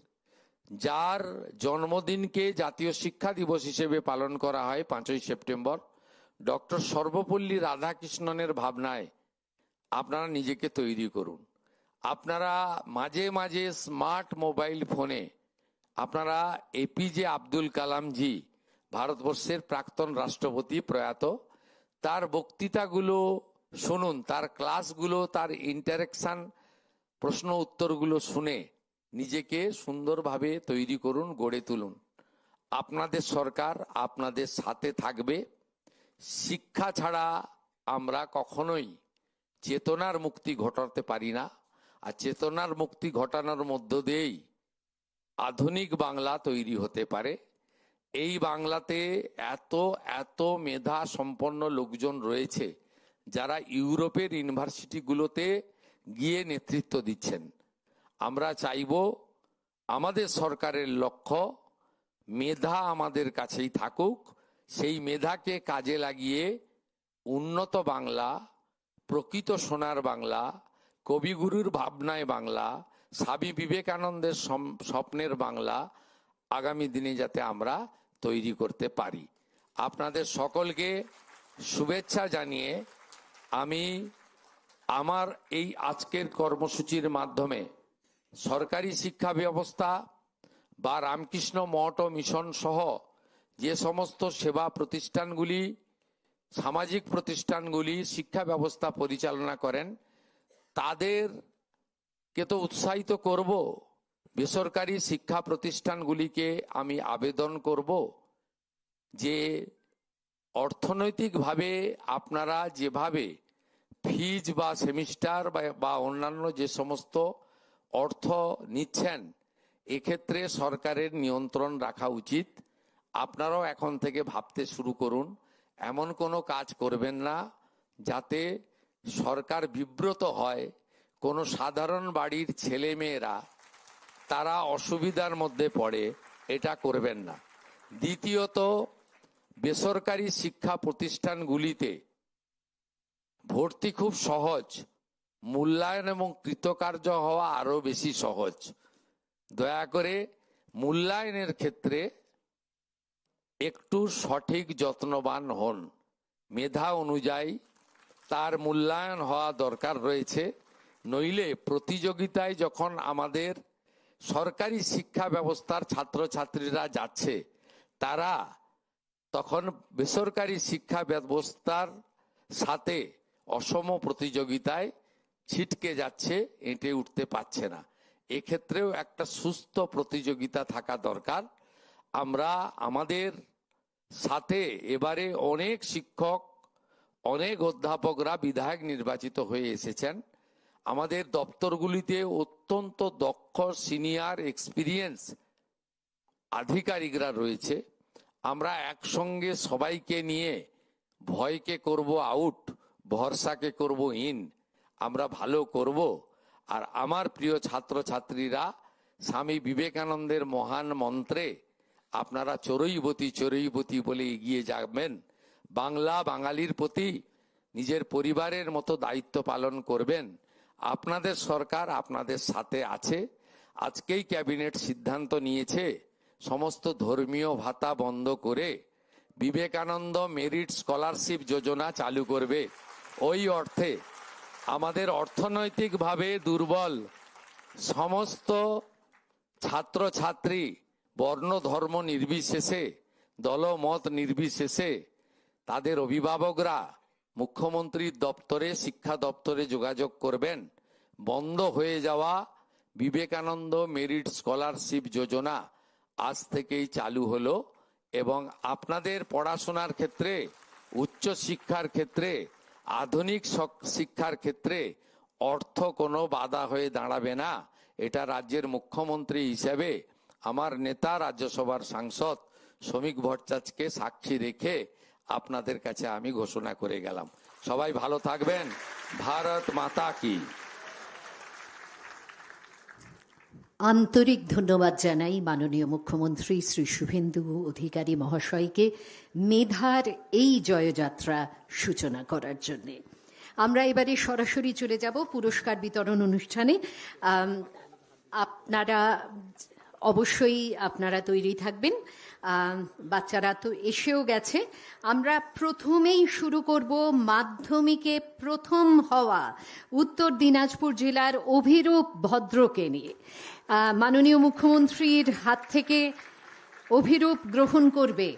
যার জন্মদিনকে জাতীয় শিক্ষা দিবস হিসেবে পালন করা হয় 5ই সেপ্টেম্বর, ডক্টর সর্বপল্লী রাধাকৃষ্ণনের ভাবনায় আপনারা নিজেকে তৈরি করুন। আপনারা মাঝে মাঝে স্মার্ট মোবাইল ফোনে আপনারা এপিজে আব্দুল কালামজি, ভারতবর্ষের প্রাক্তন রাষ্ট্রপতি প্রয়াত, তার বক্তৃতাগুলো শুনুন, তার ক্লাসগুলো, তার ইন্টারেকশন, প্রশ্ন উত্তরগুলো শুনে নিজেকে সুন্দরভাবে তৈরি করুন, গড়ে তুলুন। আপনাদের সরকার আপনাদের সাথে থাকবে। শিক্ষা ছাড়া আমরা কখনোই চেতনার মুক্তি ঘটাতে পারি না, আর চেতনার মুক্তি ঘটানোর মধ্য দিয়েই আধুনিক বাংলা তৈরি হতে পারে। এই বাংলাতে এত এত মেধা সম্পন্ন লোকজন রয়েছে যারা ইউরোপের ইউনিভার্সিটিগুলোতে গিয়ে নেতৃত্ব দিচ্ছেন। আমরা চাইব আমাদের সরকারের লক্ষ্য মেধা আমাদের কাছেই থাকুক, সেই মেধাকে কাজে লাগিয়ে উন্নত বাংলা, প্রকৃত সোনার বাংলা, কবিগুরুর ভাবনায় বাংলা, স্বামী বিবেকানন্দের স্বপ্নের বাংলা আগামী দিনে যাতে আমরা তৈরি করতে পারি। আপনাদের সকলকে শুভেচ্ছা জানিয়ে আমি আমার এই আজকের কর্মসূচির মাধ্যমে সরকারি শিক্ষা ব্যবস্থা বা রামকৃষ্ণ মঠ ও মিশন সহ যে সমস্ত সেবা প্রতিষ্ঠানগুলি, সামাজিক প্রতিষ্ঠানগুলি শিক্ষা ব্যবস্থা পরিচালনা করেন, তাদেরকে তো উৎসাহিত করব। বেসরকারি শিক্ষা প্রতিষ্ঠানগুলিকে আমি আবেদন করব যে অর্থনৈতিকভাবে আপনারা যেভাবে ফিজ বা সেমিস্টার বা অন্যান্য যে সমস্ত অর্থ নিচ্ছেন, এক্ষেত্রে সরকারের নিয়ন্ত্রণ রাখা উচিত। আপনারাও এখন থেকে ভাবতে শুরু করুন, এমন কোনো কাজ করবেন না যাতে সরকার বিব্রত হয়, কোনো সাধারণ বাড়ির ছেলে মেয়েরা তারা অসুবিধার মধ্যে পড়ে, এটা করবেন না। দ্বিতীয়ত, বেসরকারি শিক্ষা প্রতিষ্ঠানগুলিতে ভর্তি খুব সহজ, মূল্যায়ন এবং কৃতকার্য হওয়া আরো বেশি সহজ। দয়া করে মূল্যায়নের ক্ষেত্রে একটু সঠিক যত্নবান হন। মেধা অনুযায়ী তার মূল্যায়ন হওয়া দরকার রয়েছে, নইলে প্রতিযোগিতায় যখন আমাদের সরকারি শিক্ষা ব্যবস্থার ছাত্রছাত্রীরা যাচ্ছে, তারা তখন বেসরকারি শিক্ষা ব্যবস্থার সাথে অসম প্রতিযোগিতায় ছিটকে যাচ্ছে, এঁটে উঠতে পারছে না। এক্ষেত্রেও একটা সুস্থ প্রতিযোগিতা থাকা দরকার। আমরা আমাদের সাথে এবারে অনেক শিক্ষক, অনেক অধ্যাপকরা বিধায়ক নির্বাচিত হয়ে এসেছেন। আমাদের দপ্তরগুলিতে অত্যন্ত দক্ষ সিনিয়র এক্সপিরিয়েন্স আধিকারিকরা রয়েছে। আমরা একসঙ্গে সবাইকে নিয়ে ভয়কে করব আউট, ভরসাকে করব ইন, আমরা ভালো করব। আর আমার প্রিয় ছাত্রছাত্রীরা, স্বামী বিবেকানন্দের মহান মন্ত্রে আপনারা চড়ুইবতী চড়ুইবতী বলে এগিয়ে যাবেন। বাংলা বাঙালির প্রতি নিজের পরিবারের মতো দায়িত্ব পালন করবেন। আপনাদের সরকার আপনাদের সাথে আছে। আজকেই ক্যাবিনেট সিদ্ধান্ত নিয়েছে সমস্ত ধর্মীয় ভাতা বন্ধ করে বিবেকানন্দ মেরিট স্কলারশিপ যোজনা চালু করবে। ওই অর্থে আমাদের অর্থনৈতিকভাবে দুর্বল সমস্ত ছাত্রছাত্রী বর্ণ ধর্ম নির্বিশেষে দলমত নির্বিশেষে তাদের অভিভাবকরা মুখ্যমন্ত্রীর দপ্তরে শিক্ষা দপ্তরে যোগাযোগ করবেন। বন্ধ হয়ে যাওয়া বিবেকানন্দ মেরিট স্কলারশিপ যোজনা আজ থেকেই চালু হলো এবং আপনাদের পড়াশোনার ক্ষেত্রে উচ্চ শিক্ষার ক্ষেত্রে আধুনিক শিক্ষার ক্ষেত্রে অর্থ কোনো বাধা হয়ে দাঁড়াবে না। এটা রাজ্যের মুখ্যমন্ত্রী হিসেবে আমার নেতা রাজ্যসভার সাংসদ শ্রমিক ভট্টাচার্যকে সাক্ষী রেখে আপনাদের কাছে আমি ঘোষণা করে গেলাম। সবাই ভালো থাকবেন। ভারত মাতা কি। আন্তরিক ধন্যবাদ জানাই মাননীয় মুখ্যমন্ত্রী শ্রী শুভেন্দু অধিকারী মহাশয়কে মেধার এই জয়যাত্রা সূচনা করার জন্যে। আমরা এবারে সরাসরি চলে যাব পুরস্কার বিতরণ অনুষ্ঠানে। আপনারা অবশ্যই তৈরি থাকবেন। বাচ্চারা তো এসেও গেছে। আমরা প্রথমেই শুরু করব মাধ্যমিকে প্রথম হওয়া উত্তর দিনাজপুর জেলার অভিরূপ ভদ্রকে নিয়ে। মাননীয় মুখ্যমন্ত্রীর হাত থেকে অভিরূপ গ্রহণ করবে।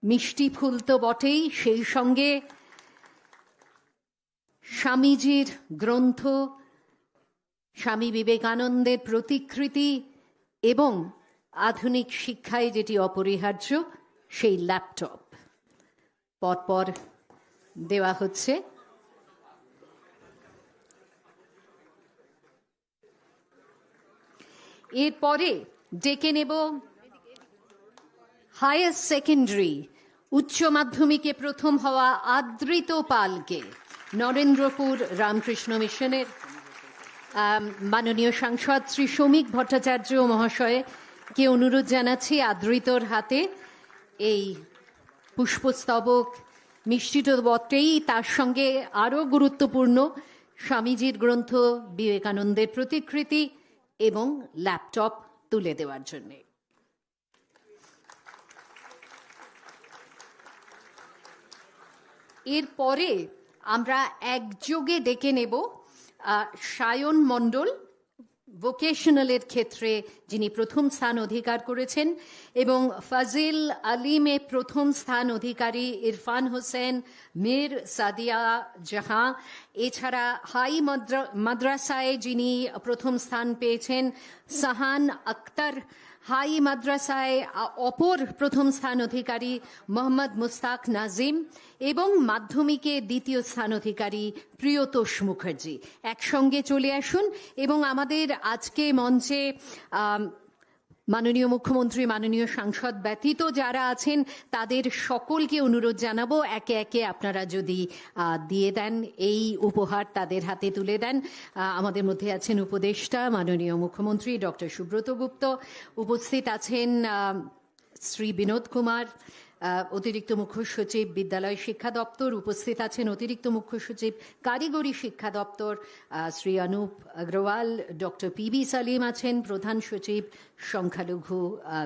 মিষ্টি ফুল তো বটেই, সেই সঙ্গে স্বামীজির গ্রন্থ, স্বামী বিবেকানন্দের প্রতিকৃতি এবং আধুনিক শিক্ষায় যেটি অপরিহার্য সেই ল্যাপটপ পরপর দেওয়া হচ্ছে। এরপরে ডেকে নেব হায়ার সেকেন্ডারি উচ্চ মাধ্যমিকে প্রথম হওয়া আদৃত পালকে। নরেন্দ্রপুর রামকৃষ্ণ মিশনের মাননীয় সাংসদ শ্রী শ্রমিক ভট্টাচার্য মহাশয়কে অনুরোধ জানাচ্ছি আদৃতর হাতে এই পুষ্পস্তবক। মিষ্টি তো বটেই, তার সঙ্গে আরও গুরুত্বপূর্ণ স্বামীজির গ্রন্থ, বিবেকানন্দের প্রতিকৃতি এবং ল্যাপটপ তুলে দেওয়ার জন্যে। এরপরে আমরা একযোগে ডেকে নেব সায়ন মণ্ডল, ভোকেশনালের ক্ষেত্রে যিনি প্রথম স্থান অধিকার করেছেন, এবং ফাজিল আলিমে প্রথম স্থান অধিকারী ইরফান হোসেন, মীর সাদিয়া জাহাঁ। এছাড়া হাই মাদ্রাসায় যিনি প্রথম স্থান পেয়েছেন সাহান আক্তার, হাই মাদ্রাসায় অপর প্রথম স্থান অধিকারী মোহাম্মদ মুস্তাক নাজিম এবং মাধ্যমিকে দ্বিতীয় স্থান অধিকারী প্রিয়তোষ মুখার্জি। একসঙ্গে চলে আসুন এবং আমাদের আজকে মঞ্চে মাননীয় মুখ্যমন্ত্রী, মাননীয় সাংসদ ব্যতীত যারা আছেন তাদের সকলকে অনুরোধ জানাবো একে একে আপনারা যদি দিয়ে দেন, এই উপহার তাদের হাতে তুলে দেন। আমাদের মধ্যে আছেন উপদেষ্টা মাননীয় মুখ্যমন্ত্রী ডক্টর সুব্রত গুপ্ত, উপস্থিত আছেন শ্রী বিনোদ কুমার, অতিরিক্ত মুখ্য সচিব বিদ্যালয় শিক্ষা দপ্তর, উপস্থিত আছেন অতিরিক্ত মুখ্য সচিব কারিগরি শিক্ষা দপ্তর শ্রী অনুপ অগ্রওয়াল, ডক্টর পিবি সালিম আছেন প্রধান সচিব সংখ্যালঘু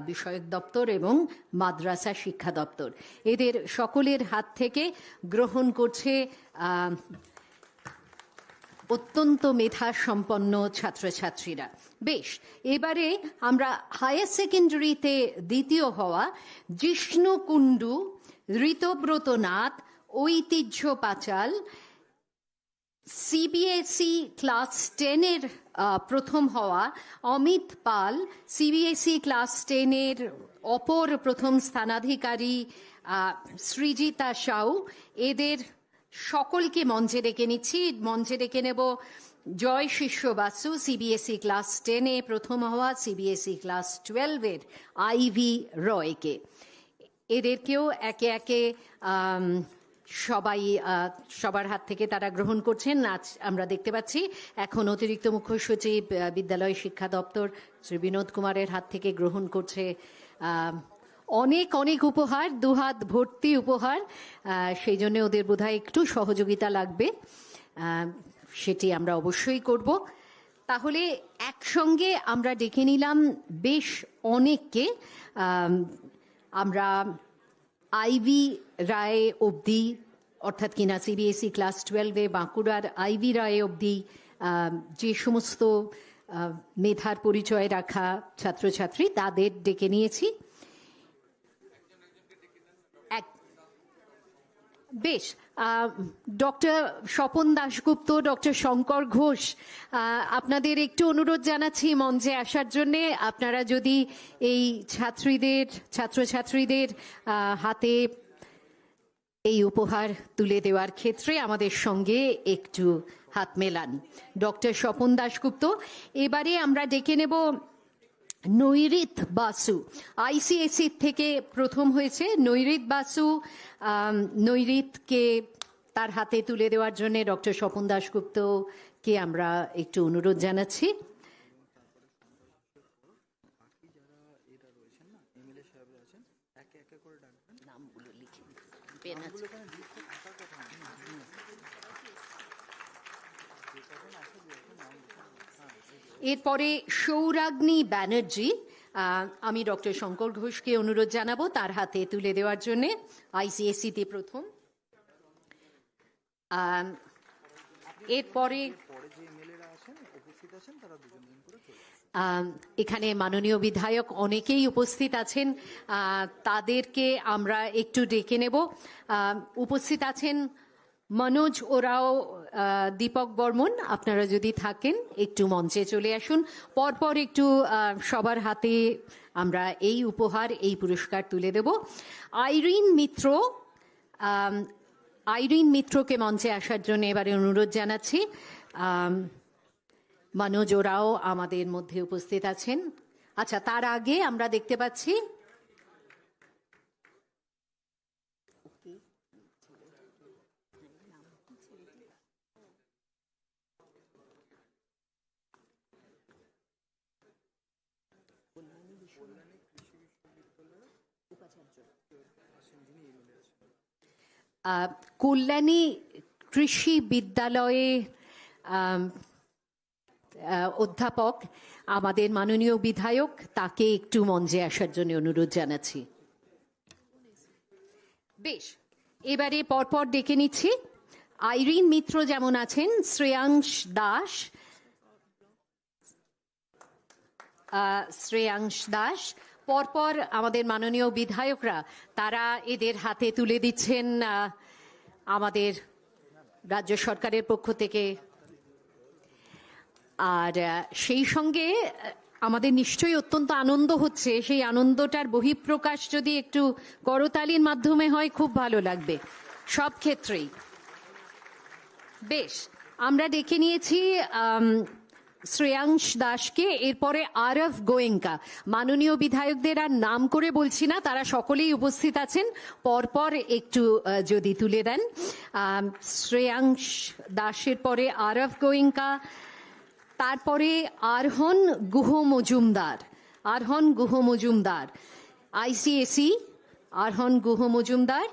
বিষয়ক দপ্তর এবং মাদ্রাসা শিক্ষা দপ্তর। এদের সকলের হাত থেকে গ্রহণ করছে অত্যন্ত মেধা সম্পন্ন ছাত্রছাত্রীরা। বেশ, এবারে আমরা হায়ার সেকেন্ডারিতে দ্বিতীয় হওয়া জিষ্ণু কুণ্ডু, ঋতব্রত নাথ, ঐতিহ্য পাঁচাল, সিবিএসই ক্লাস 10-এর প্রথম হওয়া অমিত পাল, সিবিএসই ক্লাস 10-এর অপর প্রথম স্থানাধিকারী সৃজিতা সাউ, এদের সকলকে মঞ্চে ডেকে নিচ্ছি। মঞ্চে ডেকে নেব জয় শিষ্য বাসু, সিবিএসই ক্লাস 10-এ প্রথম হওয়া, সিবিএসই ক্লাস 12-এর আইভি রয়কে। এদেরকেও একে একে সবার হাত থেকে তারা গ্রহণ করছেন। আজ আমরা দেখতে পাচ্ছি এখন অতিরিক্ত মুখ্য সচিব বিদ্যালয় শিক্ষা দপ্তর শ্রী বিনোদ কুমারের হাত থেকে গ্রহণ করছে অনেক অনেক উপহার, দুহাত ভর্তি উপহার। সেই জন্য ওদের বোধহয় একটু সহযোগিতা লাগবে, সেটি আমরা অবশ্যই করব। তাহলে একসঙ্গে আমরা ডেকে নিলাম বেশ অনেককে। আমরা আইভি রায় অবধি, অর্থাৎ কিনা সিবিএসই ক্লাস 12-এ বাঁকুড়ার আইভি রায় অবধি যে সমস্ত মেধার পরিচয় রাখা ছাত্রছাত্রী তাদের ডেকে নিয়েছি। বেশ, ডক্টর স্বপন দাশগুপ্ত, ডক্টর শঙ্কর ঘোষ, আপনাদের একটু অনুরোধ জানাচ্ছি মঞ্চে আসার জন্যে। আপনারা যদি এই ছাত্রছাত্রীদের হাতে এই উপহার তুলে দেওয়ার ক্ষেত্রে আমাদের সঙ্গে একটু হাত মেলান। ডক্টর স্বপন দাশগুপ্ত। এবারে আমরা ডেকে নেব নৈরিত বাসু, আইসিএসসি থেকে প্রথম হয়েছে নৈরিত বাসু। নৈরিতকে তার হাতে তুলে দেওয়ার জন্য ডক্টর স্বপন দাশগুপ্তকে আমরা একটু অনুরোধ জানাচ্ছি। এরপরে সৌরাগ্নি ব্যানার্জি, আমি ডক্টর শঙ্কর ঘোষকে অনুরোধ জানাবো তার হাতে তুলে দেওয়ার জন্য, আইসিএসসিতে প্রথম। এরপরে এখানে মাননীয় বিধায়ক অনেকেই উপস্থিত আছেন, তাদেরকে আমরা একটু ডেকে নেব। উপস্থিত আছেন মনোজ ওরাও, দীপক বর্মন, আপনারা যদি থাকেন একটু মঞ্চে চলে আসুন। পরপর একটু সবার হাতে আমরা এই উপহার, এই পুরস্কার তুলে দেব। আইরিন মিত্রকে মঞ্চে আসার জন্য এবারে অনুরোধ জানাচ্ছি। মনোজ ওরাও আমাদের মধ্যে উপস্থিত আছেন। আচ্ছা, তার আগে আমরা দেখতে পাচ্ছি কল্যাণী কৃষি বিদ্যালয়ে অধ্যাপক আমাদের মাননীয় বিধায়ক, তাকে একটু মঞ্চে আসার জন্য অনুরোধ জানাচ্ছি। বেশ, এবারে পরপর ডেকে নিচ্ছি। আইরিন মিত্র যেমন আছেন, শ্রেয়াংশ দাস, পরপর আমাদের মাননীয় বিধায়করা তারা এদের হাতে তুলে দিচ্ছেন আমাদের রাজ্য সরকারের পক্ষ থেকে। আর সেই সঙ্গে আমাদের নিশ্চয়ই অত্যন্ত আনন্দ হচ্ছে, সেই আনন্দটার বহিঃপ্রকাশ যদি একটু করতালির মাধ্যমে হয় খুব ভালো লাগবে সব ক্ষেত্রেই। বেশ, আমরা ডেকে নিয়েছি শ্রেয়াংশ দাসকে, এরপরে আরব গোয়েঙ্কা। মাননীয় বিধায়কদের আর নাম করে বলছি না, তারা সকলেই উপস্থিত আছেন, পরপর একটু যদি তুলে দেন। শ্রেয়াংশ দাসের পরে আরব গোয়েঙ্কা, তারপরে আরহন গুহ মজুমদার, আইসিএসই আরহন গুহ মজুমদার।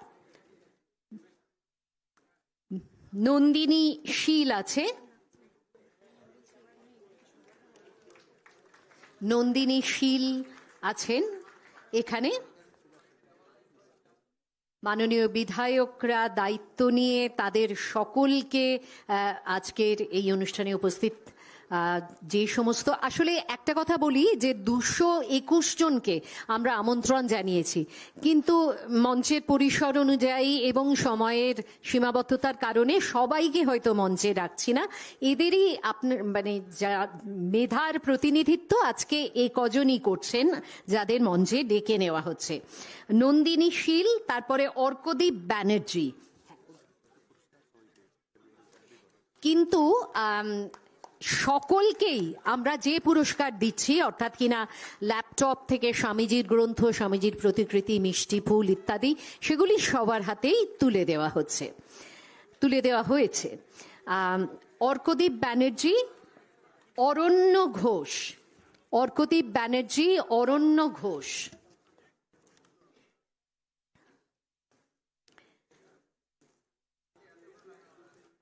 নন্দিনী শীল আছে, নন্দিনী শীল আছেন এখানে। মাননীয় বিধায়করা দায়িত্ব নিয়ে তাদের সকলকে আজকের এই অনুষ্ঠানে উপস্থিত যে সমস্ত, আসলে একটা কথা বলি যে 221 জনকে আমরা আমন্ত্রণ জানিয়েছি, কিন্তু মঞ্চের পরিসর অনুযায়ী এবং সময়ের সীমাবদ্ধতার কারণে সবাইকে হয়তো মঞ্চে রাখছি না। এদেরই আপনার মানে যা মেধার প্রতিনিধিত্ব আজকে এই কজনই করছেন যাদের মঞ্চে ডেকে নেওয়া হচ্ছে। নন্দিনী শীল, তারপরে অর্কদীপ ব্যানার্জি। কিন্তু সকলকেই আমরা যে পুরস্কার দিচ্ছি, অর্থাৎ কিনা ল্যাপটপ থেকে স্বামীজির গ্রন্থ, স্বামীজির প্রতিকৃতি, মিষ্টি ফুল ইত্যাদি, সেগুলি সবার হাতেই তুলে দেওয়া হয়েছে। অর্কদীপ ব্যানার্জি, অরণ্য ঘোষ।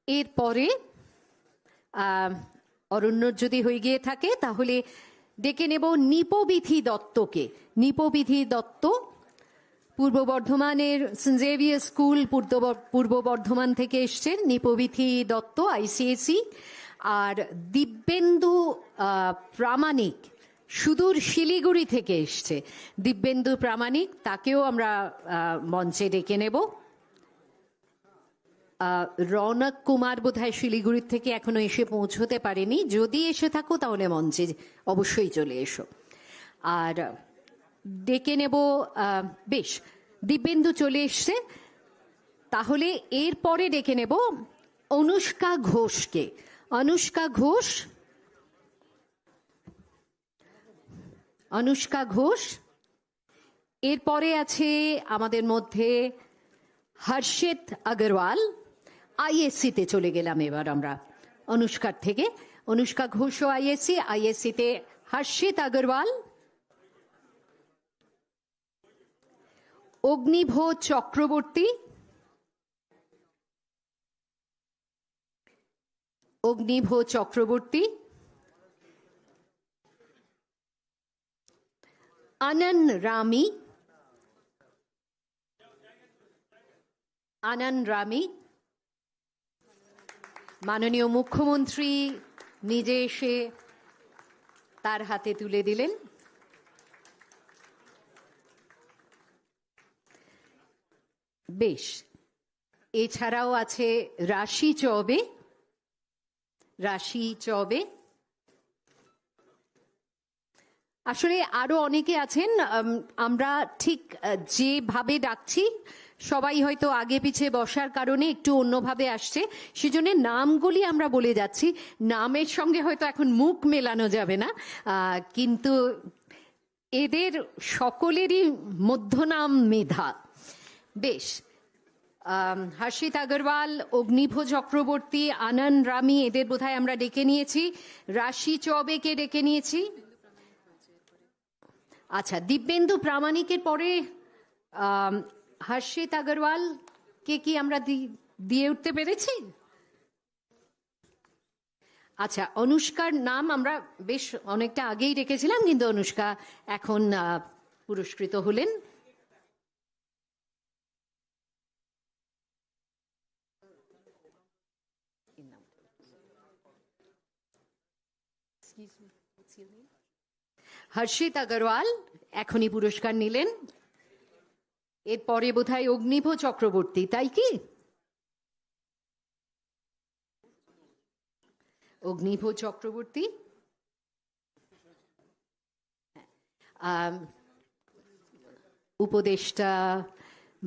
এরপরে অরণ্য যদি হয়ে গিয়ে থাকে তাহলে ডেকে নেব নিপবিধি দত্তকে। নিপবিধি দত্ত, পূর্ব বর্ধমানের সেন্ট জেভিয়ার স্কুল পূর্ব বর্ধমান থেকে এসছেন নিপবিথি দত্ত আইসিএসি, আর দিব্যেন্দু প্রামাণিক সুদূর শিলিগুড়ি থেকে এসছে। দিব্যেন্দু প্রামাণিক, তাকেও আমরা মঞ্চে ডেকে নেব। রৌনক কুমার বোধহয় শিলিগুড়ির থেকে এখনো এসে পৌঁছতে পারেনি, যদি এসে থাকো তাহলে মঞ্চে অবশ্যই চলে এসো। আর ডেকে নেব, বেশ দিব্যেন্দু চলে এসছে, তাহলে এরপরে ডেকে নেব অনুষ্কা ঘোষকে। অনুষ্কা ঘোষ, অনুষ্কা ঘোষ। এরপরে আছে আমাদের মধ্যে হর্ষিত আগরওয়াল, আইএসসি তে চলে গেলাম এবার আমরা অনুষ্কার থেকে। অনুষ্কা ঘোষও আইএসসি তে হর্ষিত আগরওয়াল। অগ্নিভ চক্রবর্তী, অগ্নিভ চক্রবর্তী। আনন্দ রামি, আনন্দ রামি। মাননীয় মুখ্যমন্ত্রী নিজে এসে তার হাতে তুলে দিলেন। বেশ, এছাড়াও আছে রাশি চৌবে, রাশি চৌবে। আসলে আরো অনেকে আছেন, আমরা ঠিক যেভাবে ডাকছি সবাই হয়তো আগে পিছে বসার কারণে একটু অন্যভাবে আসছে, সেজন্য নামগুলি আমরা বলে যাচ্ছি। নামের সঙ্গে হয়তো এখন মুখ মেলানো যাবে না, কিন্তু এদের সকলেরই মধ্যনাম মেধা। বেশ, হর্ষিত আগরওয়াল, অগ্নিভ চক্রবর্তী, আনন্দ রামি, এদের বোধহয় আমরা ডেকে নিয়েছি। রাশি চৌবেকে ডেকে নিয়েছি। আচ্ছা, দিব্যেন্দু প্রামাণিকের পরে হর্ষিত আগরওয়াল কে কি আমরা দিয়ে উঠতে পেরেছি? আচ্ছা, অনুষ্কার নাম আমরা বেশ অনেকটা আগেই রেখেছিলাম, কিন্তু অনুষ্কা এখন পুরস্কৃত হলেন। হর্ষিত আগরওয়াল এখনই পুরস্কার নিলেন। এরপরে বোধহয় অগ্নিভ চক্রবর্তী, তাই কি? অগ্নিভ চক্রবর্তী। উপদেষ্টা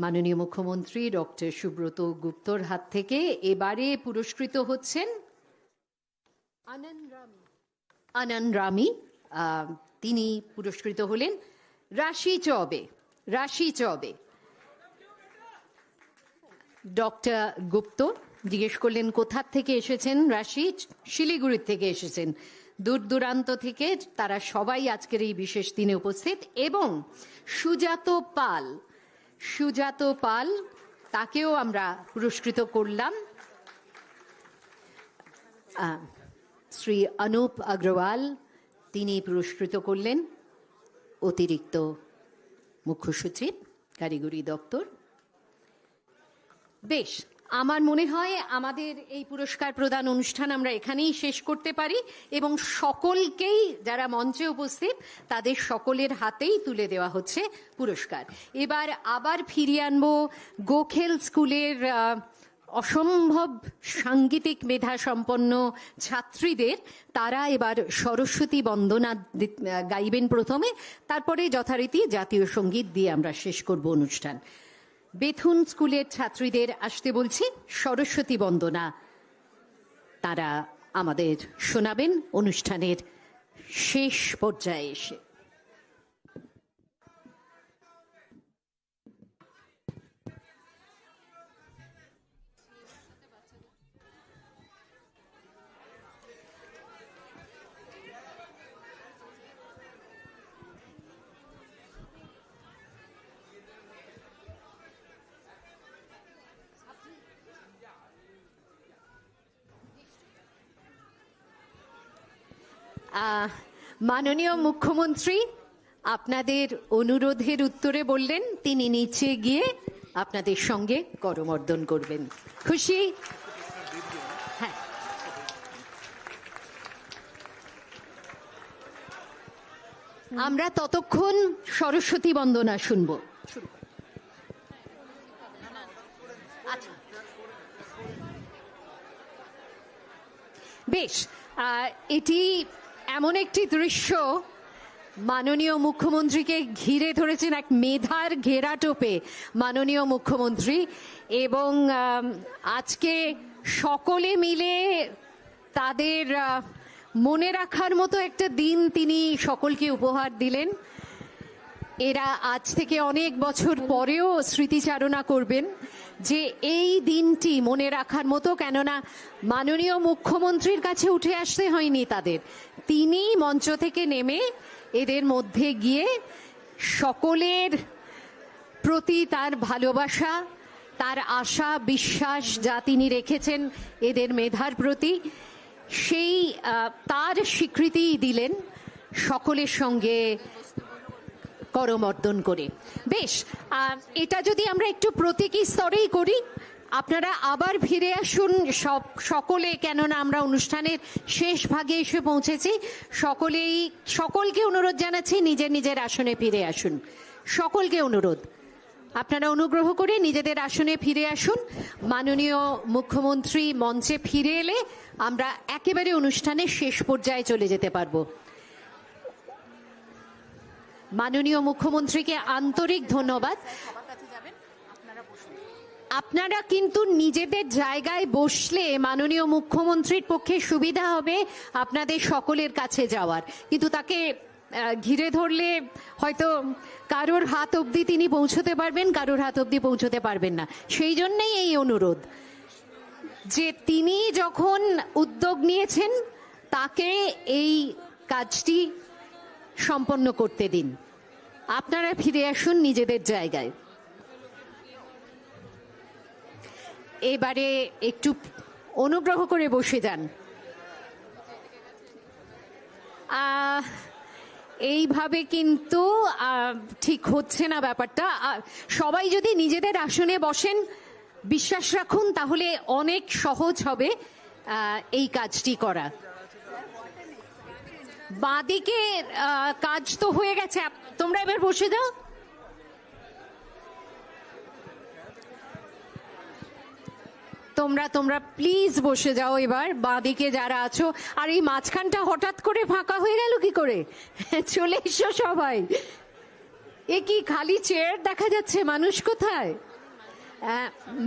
মাননীয় মুখ্যমন্ত্রী ডক্টর সুব্রত গুপ্তর হাত থেকে এবারে পুরস্কৃত হচ্ছেন আনন্দ রামি। তিনি পুরস্কৃত হলেন। রাশি চৌবে, রাশি চৌবে। ডক্টর গুপ্ত জিজ্ঞেস করলেন কোথা থেকে এসেছেন রাশি? শিলিগুড়ির থেকে এসেছেন। দূর দূরান্ত থেকে তারা সবাই আজকের এই বিশেষ দিনে উপস্থিত। এবং সুজাত পাল, সুজাত পাল, তাকেও আমরা পুরস্কৃত করলাম। শ্রী অনুপ আগরওয়াল, তিনি পুরস্কৃত করলেন, অতিরিক্ত মুখ্য সচিব, কারিগরি দপ্তর। বেশ, আমার মনে হয় আমাদের এই পুরস্কার প্রদান অনুষ্ঠান আমরা এখানেই শেষ করতে পারি, এবং সকলকেই যারা মঞ্চে উপস্থিত তাদের সকলের হাতেই তুলে দেওয়া হচ্ছে পুরস্কার। এবার আবার ফিরিয়ে আনবো গোখেল স্কুলের অসম্ভব সাংগীতিক মেধা সম্পন্ন ছাত্রীদের। তারা এবার সরস্বতী বন্দনা গাইবেন প্রথমে, তারপরে যথারীতি জাতীয় সঙ্গীত দিয়ে আমরা শেষ করব অনুষ্ঠান। বেথুন স্কুলের ছাত্রীদের আসতে বলছি, সরস্বতী বন্দনা তারা আমাদের শোনাবেন অনুষ্ঠানের শেষ পর্যায়ে এসে। মাননীয় মুখ্যমন্ত্রী আপনাদের অনুরোধের উত্তরে বললেন তিনি নিচে গিয়ে আপনাদের সঙ্গে করমর্দন করবেন। খুশি? হ্যাঁ। আমরা ততক্ষণ সরস্বতী বন্দনা শুনবো। আচ্ছা, বেশ। এটি এমন একটি দৃশ্য, মাননীয় মুখ্যমন্ত্রীকে ঘিরে ধরেছেন এক মেধার ঘেরাটোপে মাননীয় মুখ্যমন্ত্রী, এবং আজকে সকলে মিলে তাদের মনে রাখার মতো একটা দিন তিনি সকলকে উপহার দিলেন। এরা আজ থেকে অনেক বছর পরেও স্মৃতিচারণা করবেন যে এই দিনটি মনে রাখার মতো, কেননা মাননীয় মুখ্যমন্ত্রীর কাছে উঠে আসতে হয়নি তাদের, তিনি মঞ্চ থেকে নেমে এদের মধ্যে গিয়ে সকলের প্রতি তার ভালোবাসা, তার আশা বিশ্বাস যা তিনি রেখেছেন এদের মেধার প্রতি, সেই তার স্বীকৃতি দিলেন সকলের সঙ্গে করমর্দন করে। বেশ, এটা যদি আমরা একটু প্রতীকী স্তরেই করি, আপনারা আবার ফিরে আসুন সকলে, কেননা আমরা অনুষ্ঠানের শেষ ভাগে এসে পৌঁছেছি। সকলকে অনুরোধ জানাচ্ছি নিজের নিজের আসনে ফিরে আসুন। সকলকে অনুরোধ, আপনারা অনুগ্রহ করে নিজেদের আসনে ফিরে আসুন। মাননীয় মুখ্যমন্ত্রী মঞ্চে ফিরে এলে আমরা একেবারে অনুষ্ঠানের শেষ পর্যায়ে চলে যেতে পারবো। মাননীয় মুখ্যমন্ত্রীকে আন্তরিক ধন্যবাদ। আপনারা কিন্তু নিজেদের জায়গায় বসলে মাননীয় মুখ্যমন্ত্রীর পক্ষে সুবিধা হবে আপনাদের সকলের কাছে যাওয়ার, কিন্তু তাকে ঘিরে ধরলে হয়তো কারোর হাত অবধি তিনি পৌঁছতে পারবেন, কারোর হাত অবধি পৌঁছতে পারবেন না। সেই জন্যই এই অনুরোধ যে তিনি যখন উদ্যোগ নিয়েছেন তাকে এই কাজটি সম্পন্ন করতে দিন। আপনারা ফিরে আসুন নিজেদের জায়গায়। এবারে একটু অনুগ্রহ করে বসে যান। এইভাবে কিন্তু ঠিক হচ্ছে না ব্যাপারটা। সবাই যদি নিজেদের আসনে বসেন, বিশ্বাস রাখুন তাহলে অনেক সহজ হবে এই কাজটি করা। বাঁদিকে কাজ তো হয়ে গেছে, তোমরা এবার বসে যাও। তোমরা প্লিজ বসে যাও এবার, বাঁদিকে যারা আছো। আর এই মাঝখানটা হঠাৎ করে ফাঁকা হয়ে গেল কি করে? চলে এসো সবাই। এ কি খালি চেয়ার দেখা যাচ্ছে, মানুষ কোথায়?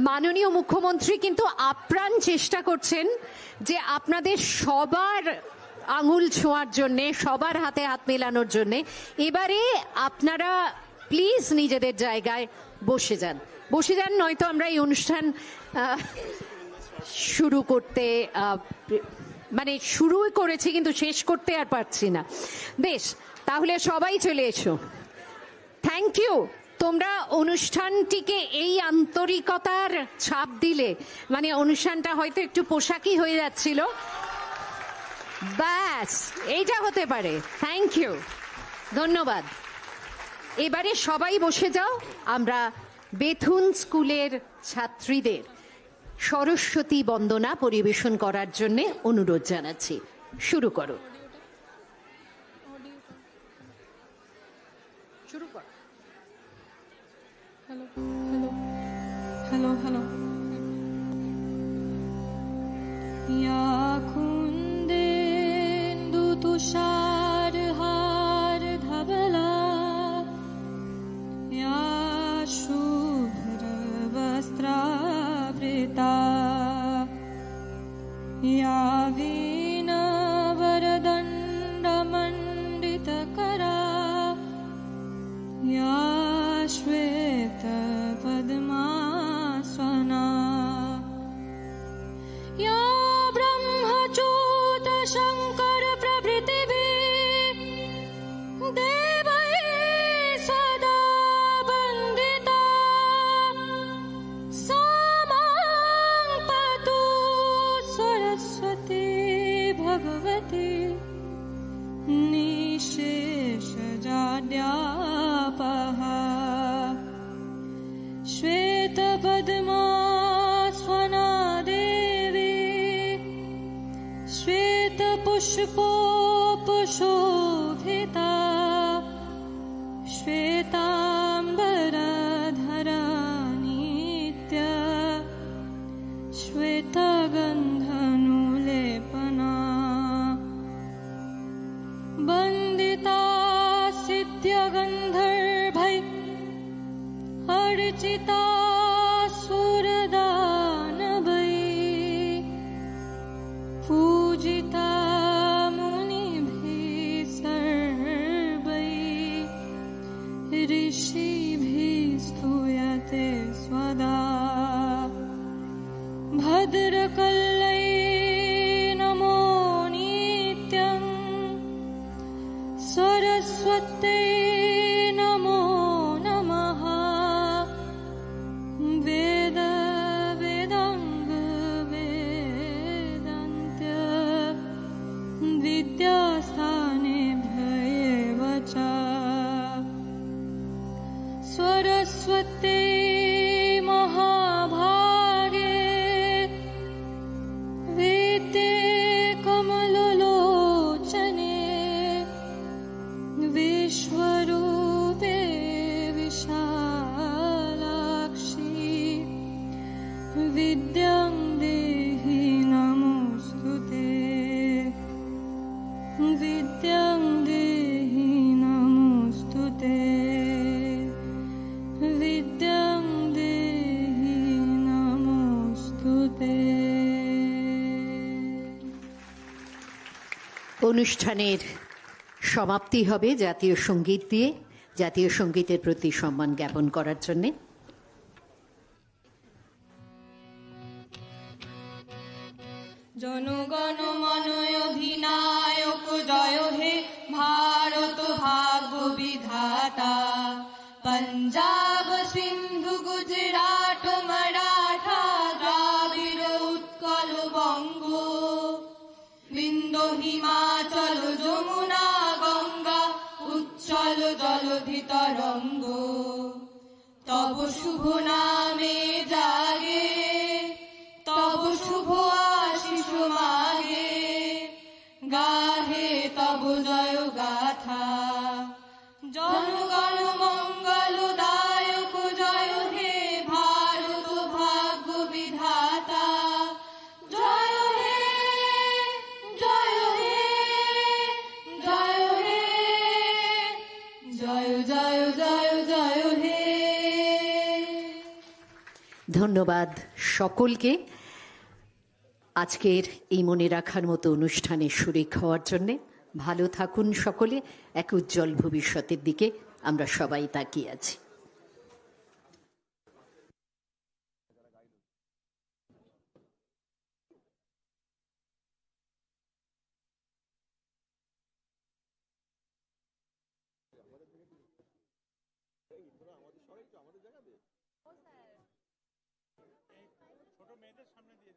মাননীয় মুখ্যমন্ত্রী কিন্তু আপ্রাণ চেষ্টা করছেন যে আপনাদের সবার আঙুল ছোঁয়ার জন্যে, সবার হাতে হাত মেলানোর জন্যে। এবারে আপনারা প্লিজ নিজেদের জায়গায় বসে যান, নয়তো আমরা এই অনুষ্ঠান শুরু করতে মানে শুরুই করেছি কিন্তু শেষ করতে আর পারছি না। বেশ, তাহলে সবাই চলে এসো। Thank you. তোমরা অনুষ্ঠানটিকে এই আন্তরিকতার ছাপ দিলে, মানে অনুষ্ঠানটা হয়তো একটু পোশাকি হয়ে যাচ্ছিল, ব্যাস এইটা হতে পারে। থ্যাংক ইউ, ধন্যবাদ। এবারে সবাই বসে যাও। আমরা বেথুন স্কুলের ছাত্রীদের সরস্বতী বন্দনা পরিবেশন করার জন্য অনুরোধ জানাচ্ছি। শুরু করো। শুরু করো। Hello hello hello hello. ইয়া কুন্দেন্দু তুষার হার ধবলা, ইয়া শুভ্র বস্ত্রাবৃতা, ইয়া বীণা বরদণ্ডমণ্ডিতকরা, ইয়া শ্বেত পদ্মাসনা, ইয়া ব্রহ্মচ্যুত শঙ্কর প্রভৃতিভিঃ দেবৈঃ সদা বন্দিতা, সা মাং পাতু সরস্বতী ভগবতী নিঃশেষজাড্য विद्यापः श्वेतपद्मास्वना देवी श्वेतपुष्पोपशोभिता श्वेताम्बरधरा नित्या श्वेतगन्धनुलेपना वन्दिता सिद्ध्यगन्धर्वै अर्चिता सुरदानवै पूजिता मुनिभिः सर्वैः ऋषिभिः स्तूयते स्वदा भद्रकल्लै नमो नित्यं सरस्वत्यै नमो नमः वेद वेदांग वेदान्त्य विद्यास्थानेभ्यः च सरस्वत्यै महाभागे वेदे कमललोचने विश्वरूपे विशालाक्षी विद्यां देहि नमोऽस्तुते विद्यां देहि नमोऽस्तुते विद्यां देहि नमोऽस्तुते। অনুষ্ঠানের সমাপ্তি হবে জাতীয় সঙ্গীত দিয়ে, জাতীয় সঙ্গীতের প্রতি সম্মান জ্ঞাপন করার জন্যে। জনগণ মন অধিনায়ক জয় হে ভারত ভাগ্য বিধাতা পঞ্জাব সিন্ধু গুজরাট মারাঠা দ্রাবিড় উৎকল বঙ্গ বিন্দ হিমাচল যমুনা গঙ্গা উচ্ছল জলধি তরঙ্গ তব শুভ নামে জাগে তব শুভ আশিস মাগে গাহে তব জয় গাথা জনগণ মঙ্গল দায়ক জয় হে ভারত ভাগ্য বিধাতা জয় হে জয় হে জয় হে জয় জয় জয় জয় হে। ধন্যবাদ সকলকে আজকের এই মনে রাখার মতো অনুষ্ঠানে শরিক হওয়ার জন্যে। ভালো থাকুন সকলে, এক উজ্জ্বল ভবিষ্যতের দিকে আমরা সবাই তাকিয়ে আছি। ছোট মেয়েদের সামনে দিয়ে